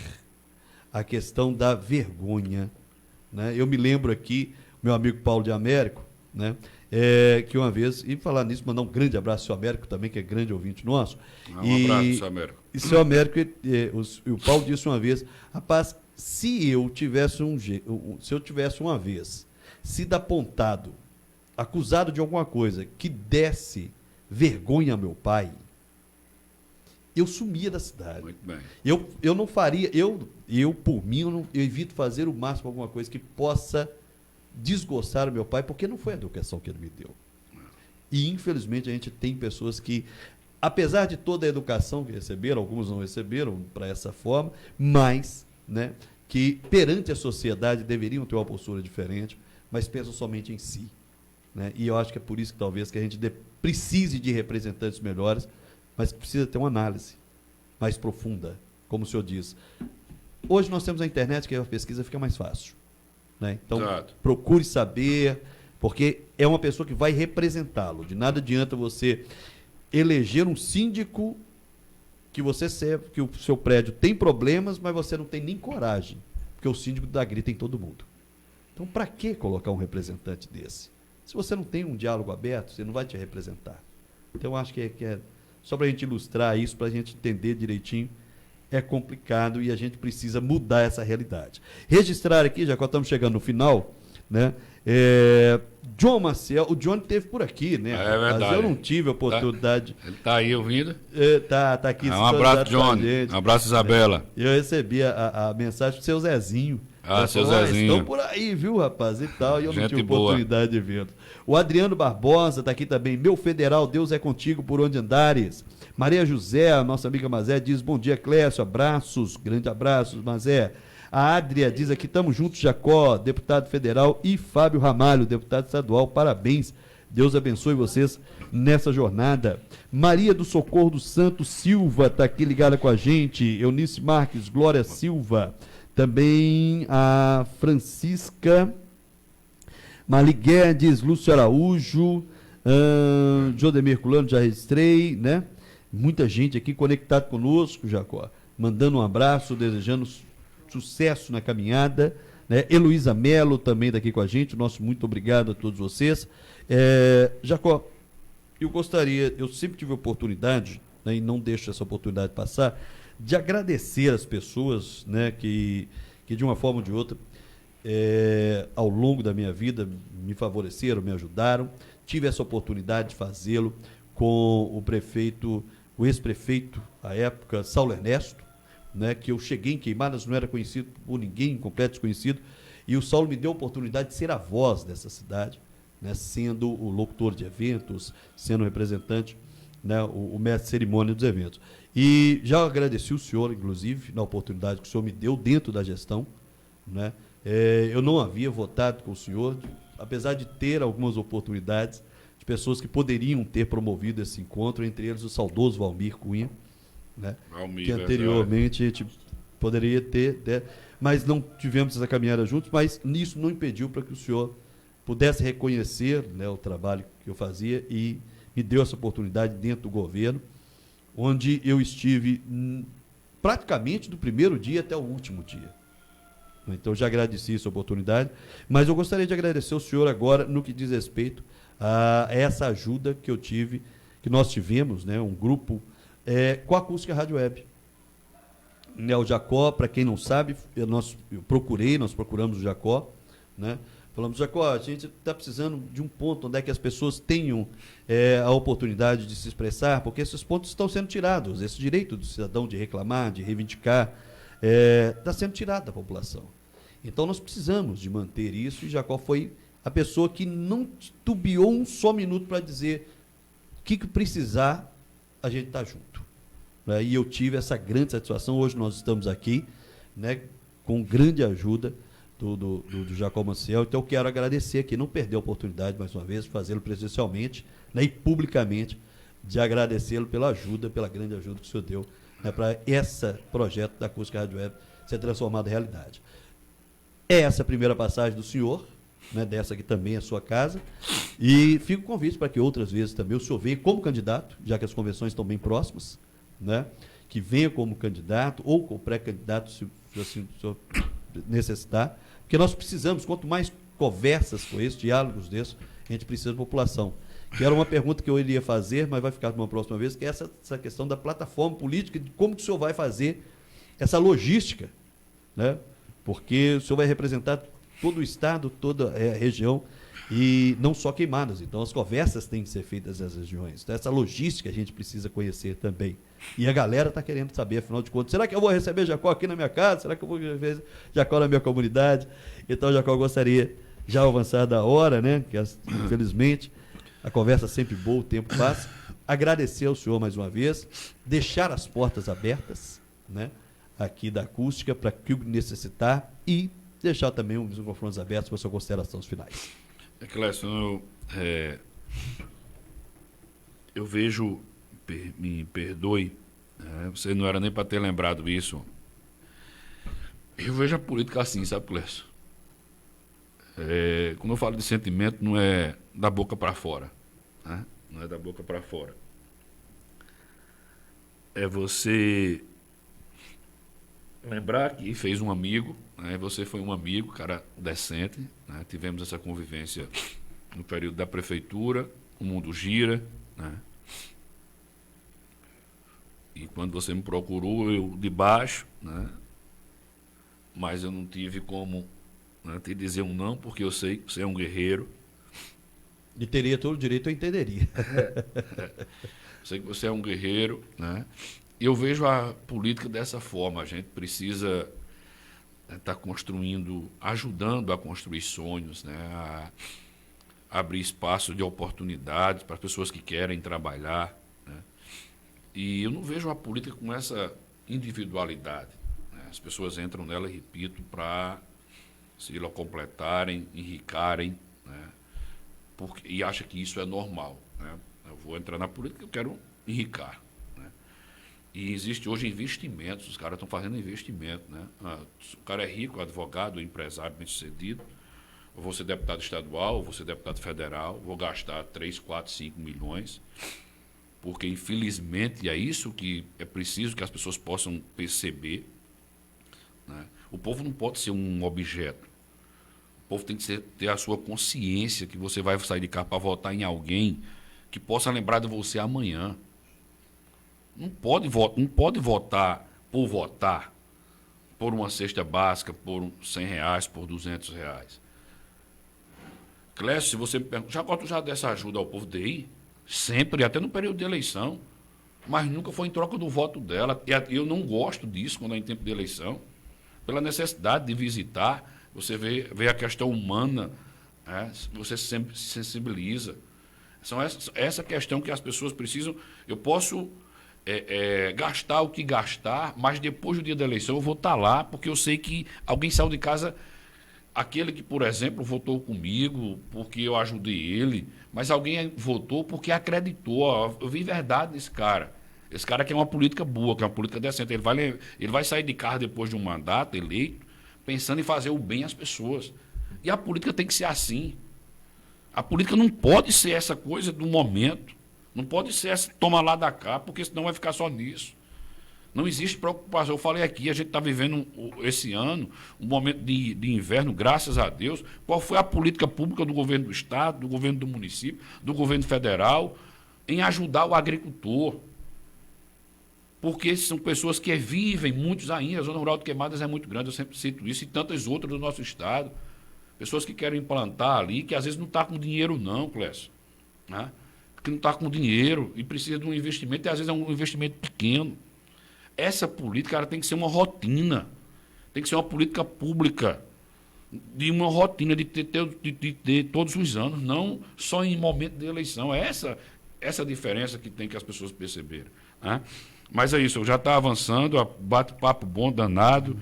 a questão da vergonha, né? Eu me lembro aqui, meu amigo Paulo de Américo, né, que uma vez, e falar nisso, mandar um grande abraço ao seu Américo também, que é grande ouvinte nosso. Um abraço, seu Américo. E seu Américo, o Paulo disse uma vez, rapaz, se eu tivesse uma vez sido apontado, acusado de alguma coisa que desse vergonha a meu pai, eu sumia da cidade. Muito bem. Eu não faria, por mim, eu evito fazer o máximo alguma coisa que possa desgostar o meu pai, porque não foi a educação que ele me deu. E, infelizmente, a gente tem pessoas que, apesar de toda a educação que receberam, alguns não receberam para essa forma, mas, né, que perante a sociedade deveriam ter uma postura diferente, mas pensam somente em si. Né? E eu acho que é por isso que talvez que a gente precise de representantes melhores, mas precisa ter uma análise mais profunda, como o senhor diz. Hoje nós temos a internet, que a pesquisa fica mais fácil. Né? Então, Exato. Procure saber, porque é uma pessoa que vai representá-lo. De nada adianta você eleger um síndico que você serve, que o seu prédio tem problemas, mas você não tem nem coragem, porque o síndico dá grito em todo mundo. Então, para que colocar um representante desse? Se você não tem um diálogo aberto, você não vai te representar. Então, acho que é só para a gente ilustrar isso, para a gente entender direitinho, é complicado e a gente precisa mudar essa realidade. Registrar aqui, já que estamos chegando no final, né? John Maciel, o John esteve por aqui, né? É verdade. Mas eu não tive a oportunidade. Ele está aí ouvindo? Tá aqui. Um abraço, John. Um abraço, Isabela. Eu recebi a mensagem do seu Zezinho. Seu Zezinho. Estão por aí, viu, rapaz? E tal. E eu não tive boa. oportunidade de vê-lo. O Adriano Barbosa está aqui também. Meu federal, Deus é contigo por onde andares. Maria José, a nossa amiga Mazé, diz: bom dia, Clécio. Abraços, grande abraços, Mazé. A Adria diz aqui: tamo juntos, Jacó, deputado federal, e Fábio Ramalho, deputado estadual. Parabéns. Deus abençoe vocês nessa jornada. Maria do Socorro dos Santos Silva está aqui ligada com a gente. Eunice Marques, Glória Silva. Também a Francisca Mali Guedes, Lúcio Araújo, Jodemir Culano, já registrei, né? Muita gente aqui conectado conosco, Jacó, mandando um abraço, desejando sucesso na caminhada, né? Heloísa Melo também daqui com a gente, nosso muito obrigado a todos vocês. Jacó, eu sempre tive a oportunidade, né, e não deixo essa oportunidade passar, de agradecer as pessoas, né, que de uma forma ou de outra, ao longo da minha vida, me favoreceram, me ajudaram. Tive essa oportunidade de fazê-lo com o ex-prefeito, à época, Saulo Ernesto, né, que eu cheguei em Queimadas, não era conhecido por ninguém, completo desconhecido, e o Saulo me deu a oportunidade de ser a voz dessa cidade, né, sendo o locutor de eventos, sendo o representante, né, o mestre de cerimônia dos eventos. E já agradeci o senhor, inclusive, na oportunidade que o senhor me deu dentro da gestão, né? Eu não havia votado com o senhor, apesar de ter algumas oportunidades de pessoas que poderiam ter promovido esse encontro, entre eles o saudoso Valmir Cunha, né? Que anteriormente a gente poderia ter, né? Mas não tivemos essa caminhada juntos, mas nisso não impediu para que o senhor pudesse reconhecer, né, o trabalho que eu fazia e me deu essa oportunidade dentro do governo, onde eu estive praticamente do primeiro dia até o último dia. Então, já agradeci essa oportunidade, mas eu gostaria de agradecer ao senhor agora no que diz respeito a essa ajuda que eu tive, que nós tivemos, né, um grupo com a Acústica Rádio Web. né, o Jacó, para quem não sabe, nós procuramos o Jacó, né? Falamos, Jacó, a gente está precisando de um ponto onde é que as pessoas tenham a oportunidade de se expressar, porque esses pontos estão sendo tirados, esse direito do cidadão de reclamar, de reivindicar, está sendo tirado da população. Então nós precisamos de manter isso, e Jacó foi a pessoa que não titubeou um só minuto para dizer o que precisar, a gente está junto. Né? E eu tive essa grande satisfação, hoje nós estamos aqui, né, com grande ajuda do Jacó Maciel. Então eu quero agradecer aqui, não perder a oportunidade mais uma vez de fazê-lo presencialmente, né, e publicamente, de agradecê-lo pela ajuda, pela grande ajuda que o senhor deu, né, para esse projeto da Acústica Rádio Web ser transformado em realidade. É essa a primeira passagem do senhor, né, dessa aqui também é a sua casa, e fica o convite para que outras vezes também o senhor venha como candidato, já que as convenções estão bem próximas, né, que venha como candidato ou como pré-candidato, se assim o senhor necessitar, porque nós precisamos, quanto mais conversas com isso, diálogos desses, a gente precisa da população. Que era uma pergunta que eu iria fazer, mas vai ficar para uma próxima vez, que é essa questão da plataforma política, de como que o senhor vai fazer essa logística, né? Porque o senhor vai representar todo o estado, toda a região, e não só Queimadas. Então, as conversas têm que ser feitas nas regiões. Então, essa logística a gente precisa conhecer também. E a galera está querendo saber, afinal de contas, será que eu vou receber Jacó aqui na minha casa? Será que eu vou receber Jacó na minha comunidade? Então, Jacó, eu gostaria, já avançada a hora, né? Que infelizmente a conversa é sempre boa, o tempo passa. Agradecer ao senhor mais uma vez, deixar as portas abertas, né, aqui da Acústica, para que o necessitar, e deixar também os confrontos abertos para suas considerações finais. Clécio, eu vejo, me perdoe, você não era nem para ter lembrado isso. Eu vejo a política assim, sabe, Clécio? Quando eu falo de sentimento, não é da boca para fora, né? Não é da boca para fora. É você lembrar que fez um amigo, né? Você foi um amigo, cara decente, né? Tivemos essa convivência no período da prefeitura, o mundo gira, né? E quando você me procurou, eu de baixo, né? Mas eu não tive como, né, te dizer um não, porque eu sei que você é um guerreiro. E teria todo o direito, eu entenderia. Sei que você é um guerreiro, né? E eu vejo a política dessa forma. A gente precisa estar construindo, ajudando a construir sonhos, né? A abrir espaço de oportunidades para as pessoas que querem trabalhar, né? E eu não vejo a política com essa individualidade, né? As pessoas entram nela, repito, para se completarem, enricarem, né? E acham que isso é normal, né? Eu vou entrar na política, eu quero enricar, né? E existe hoje investimentos, os caras estão fazendo investimento, né? O cara é rico, advogado, empresário bem-sucedido, eu vou ser deputado estadual, vou ser deputado federal, vou gastar 3, 4, 5 milhões, porque infelizmente é isso que é preciso que as pessoas possam perceber, né? O povo não pode ser um objeto. O povo tem que ter a sua consciência que você vai sair de casa para votar em alguém que possa lembrar de você amanhã. Não pode votar por uma cesta básica, por R$100, por R$200. Clécio, se você me pergunta, já dessa ajuda ao povo daí? Sempre, até no período de eleição. Mas nunca foi em troca do voto dela. E eu não gosto disso quando é em tempo de eleição. Pela necessidade de visitar, você vê a questão humana, né? Você sempre se sensibiliza. São essa questão que as pessoas precisam. Eu posso gastar o que gastar, mas depois do dia da eleição eu vou estar lá, porque eu sei que alguém saiu de casa, aquele que, por exemplo, votou comigo porque eu ajudei ele, mas alguém votou porque acreditou. Eu vi verdade nesse cara. Esse cara quer uma política boa, quer uma política decente. Ele vai sair de casa depois de um mandato eleito, pensando em fazer o bem às pessoas. E a política tem que ser assim. A política não pode ser essa coisa do momento. Não pode ser essa toma lá da cá, porque senão vai ficar só nisso. Não existe preocupação. Eu falei aqui, a gente está vivendo esse ano um momento de inverno, graças a Deus. Qual foi a política pública do governo do Estado, do governo do município, do governo federal, em ajudar o agricultor? porque são pessoas que vivem, muitos ainda, a zona rural de Queimadas é muito grande, eu sempre cito isso, e tantas outras do nosso estado. Pessoas que querem implantar ali, que às vezes não está com dinheiro não, Clécio. Né? Que não está com dinheiro e precisa de um investimento, e às vezes é um investimento pequeno. Essa política ela tem que ser uma rotina, tem que ser uma política pública, de uma rotina de ter todos os anos, não só em momento de eleição. É essa diferença que tem que as pessoas perceberem. Né? Mas é isso, eu já está avançando, bate-papo bom, danado,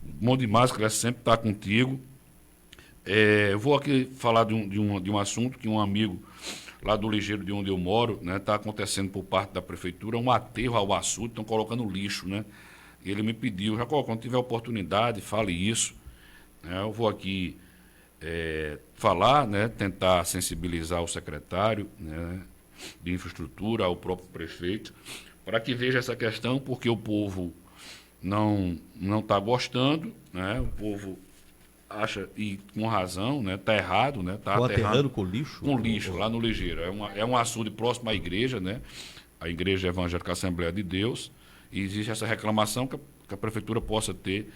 bom demais, que sempre está contigo. Eu vou aqui falar de um assunto que um amigo lá do Ligeiro, de onde eu moro, está acontecendo por parte da prefeitura, um aterro ao açude, estão colocando lixo. Né? E ele me pediu, Jacó, quando tiver oportunidade, fale isso. Eu vou aqui falar, né, tentar sensibilizar o secretário, né, de infraestrutura, ao próprio prefeito, para que veja essa questão, porque o povo não está gostando, né, o povo acha, e com razão, né, está errado, né, está aterrando com lixo? Com lixo, lá no Ligeiro. É um açude próximo à igreja, né, a Igreja Evangélica Assembleia de Deus, e existe essa reclamação que a prefeitura possa ter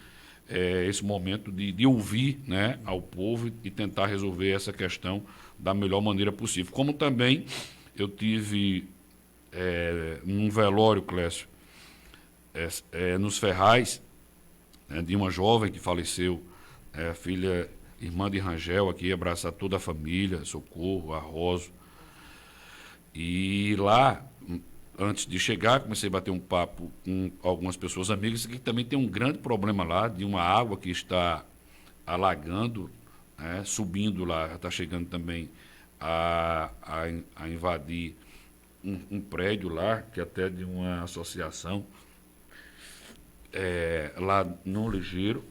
esse momento de ouvir, né, ao povo e tentar resolver essa questão da melhor maneira possível. Como também eu tive um velório, Clécio, nos Ferrais, né, de uma jovem que faleceu, filha, irmã de Rangel, aqui, abraçar toda a família, Socorro, Arroso. E lá, antes de chegar, comecei a bater um papo com algumas pessoas amigas, que também tem um grande problema lá, de uma água que está alagando, subindo lá, está chegando também a invadir um prédio lá, que é até de uma associação lá no Ligeiro,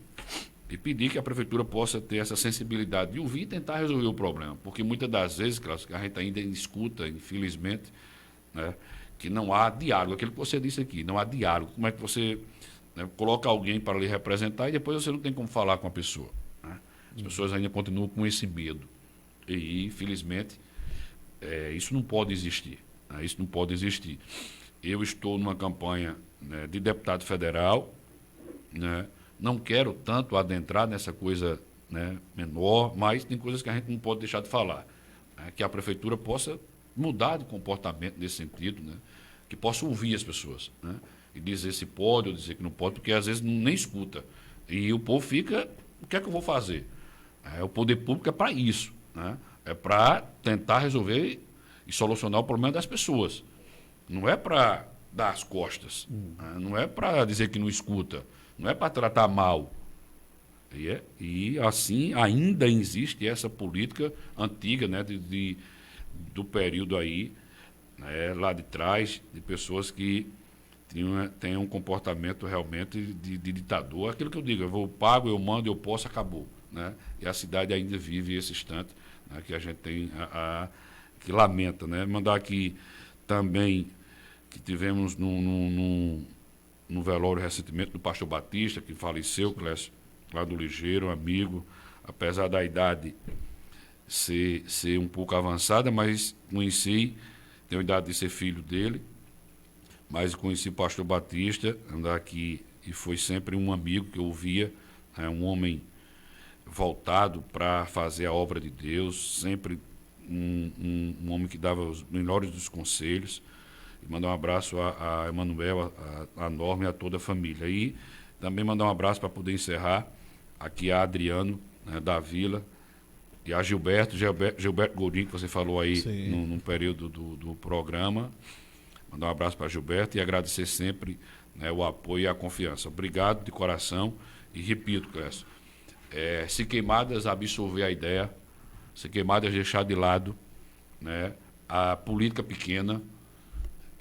e pedir que a prefeitura possa ter essa sensibilidade de ouvir e tentar resolver o problema, porque muitas das vezes, claro, a gente ainda escuta, infelizmente, né, que não há diálogo, aquilo que você disse aqui, não há diálogo. Como é que você, né, coloca alguém para lhe representar e depois você não tem como falar com a pessoa? Né? As pessoas ainda continuam com esse medo. E, infelizmente, isso não pode existir. Né? Isso não pode existir. Eu estou numa campanha, né, de deputado federal, né? Não quero tanto adentrar nessa coisa, né, menor, mas tem coisas que a gente não pode deixar de falar. Né? Que a prefeitura possa mudar de comportamento nesse sentido, né? Que possa ouvir as pessoas, né? E dizer se pode ou dizer que não pode, porque às vezes nem escuta. E o povo fica, o que é que eu vou fazer? O poder público é para isso, né? É para tentar resolver e solucionar o problema das pessoas. Não é para dar as costas, né? Não é para dizer que não escuta, não é para tratar mal. E assim ainda existe essa política antiga, né, do período aí, né, lá de trás, de pessoas que têm um comportamento realmente de ditador. Aquilo que eu digo, eu pago, eu mando, eu posso, acabou. Né? E a cidade ainda vive esse instante, né, que a gente tem, que lamenta. Né? Mandar aqui também que tivemos no velório recentemente do pastor Batista, que faleceu, Clécio, lá do Ligeiro, amigo, apesar da idade ser um pouco avançada, mas conheci, tenho a idade de ser filho dele, mas conheci o pastor Batista, andar aqui, e foi sempre um amigo que eu via, um homem voltado para fazer a obra de Deus, sempre um homem que dava os melhores dos conselhos. E mandar um abraço a Emanuel, a Norma e a toda a família. E também mandar um abraço para poder encerrar aqui a Adriano, né, da Vila, e a Gilberto Godinho, que você falou aí num período do programa. Mandar um abraço para Gilberto e agradecer sempre, né, o apoio e a confiança. Obrigado de coração. E repito, Clécio, se Queimadas absorver a ideia, se Queimadas deixar de lado, né, a política pequena,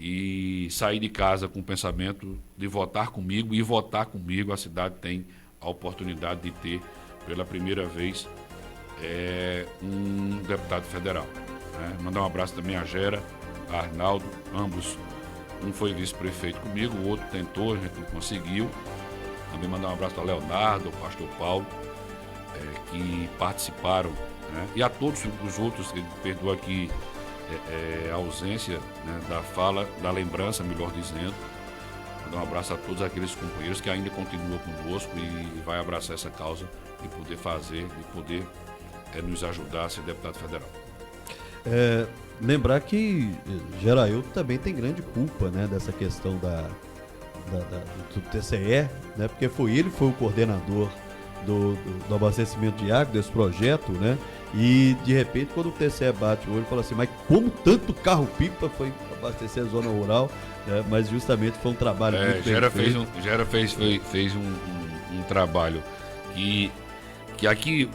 e sair de casa com o pensamento de votar comigo, e votar comigo, a cidade tem a oportunidade de ter, pela primeira vez, um deputado federal. Né? Mandar um abraço também a Gera, a Arnaldo, ambos, um foi vice-prefeito comigo, o outro tentou, a gente não conseguiu. Também mandar um abraço a Leonardo, ao pastor Paulo, que participaram, né? E a todos os outros, que perdoa aqui a ausência, né, da fala, da lembrança, melhor dizendo. Mandar um abraço a todos aqueles companheiros que ainda continuam conosco e vai abraçar essa causa de poder fazer, de poder nos ajudar a ser deputado federal. Lembrar que Gerailton também tem grande culpa, né, dessa questão do TCE, né, porque ele foi o coordenador do abastecimento de água, desse projeto, né, e de repente quando o TCE bate o olho fala assim, mas como tanto carro-pipa foi abastecer a zona rural, né, mas justamente foi um trabalho muito bem feito. Gera fez um trabalho que aqui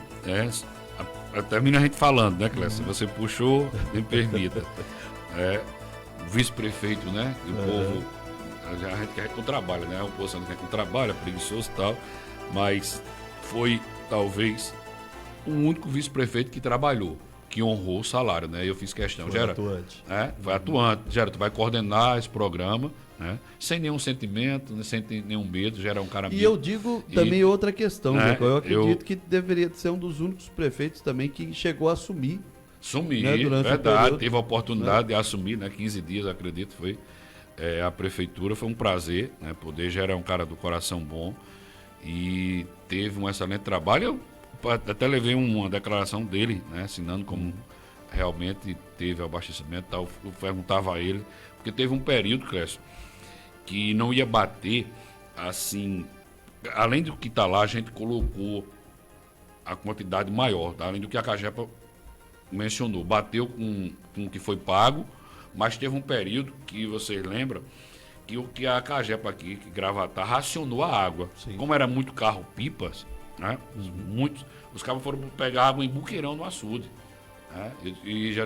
termina a gente falando, né, Clécio? Você puxou, me permita. O vice-prefeito, né? E o povo, a gente quer que eu trabalhe, né? O povo quer que eu trabalhe, é preguiçoso e tal, mas foi talvez o único vice-prefeito que trabalhou, que honrou o salário, né? Eu fiz questão. Foi atuante. Foi atuante. Gera, tu vai coordenar esse programa, né? Sem nenhum sentimento, sem nenhum medo, Gera um cara E eu digo também outra questão, né? Eu acredito que deveria ser um dos únicos prefeitos também que chegou a assumir. Né, verdade, teve a oportunidade de assumir, né? 15 dias, acredito, foi a prefeitura. Foi um prazer, né? Poder. Gera é um cara do coração bom e teve um excelente trabalho. Eu até levei uma declaração dele, né? Assinando como realmente teve abastecimento, tal. Eu perguntava a ele, porque teve um período, Clécio, que não ia bater assim, além do que está lá, a gente colocou a quantidade maior, tá? Além do que a Cagepa mencionou, bateu com o que foi pago, mas teve um período que vocês lembram que a Cagepa aqui, que Gravatar, racionou a água. Sim. Como era muito carro-pipas, né? Os cabos foram pegar água em Buqueirão, no açude, né? E já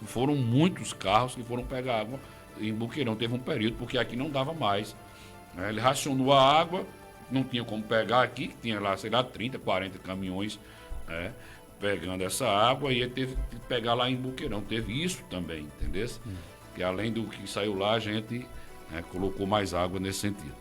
foram muitos carros que foram pegar água em Buqueirão. Teve um período, porque aqui não dava mais, né? Ele racionou a água, não tinha como pegar aqui, tinha lá, 30, 40 caminhões, né, pegando essa água, e ele teve que pegar lá em Buqueirão. Teve isso também, entendeu? Que além do que saiu lá, a gente colocou mais água nesse sentido.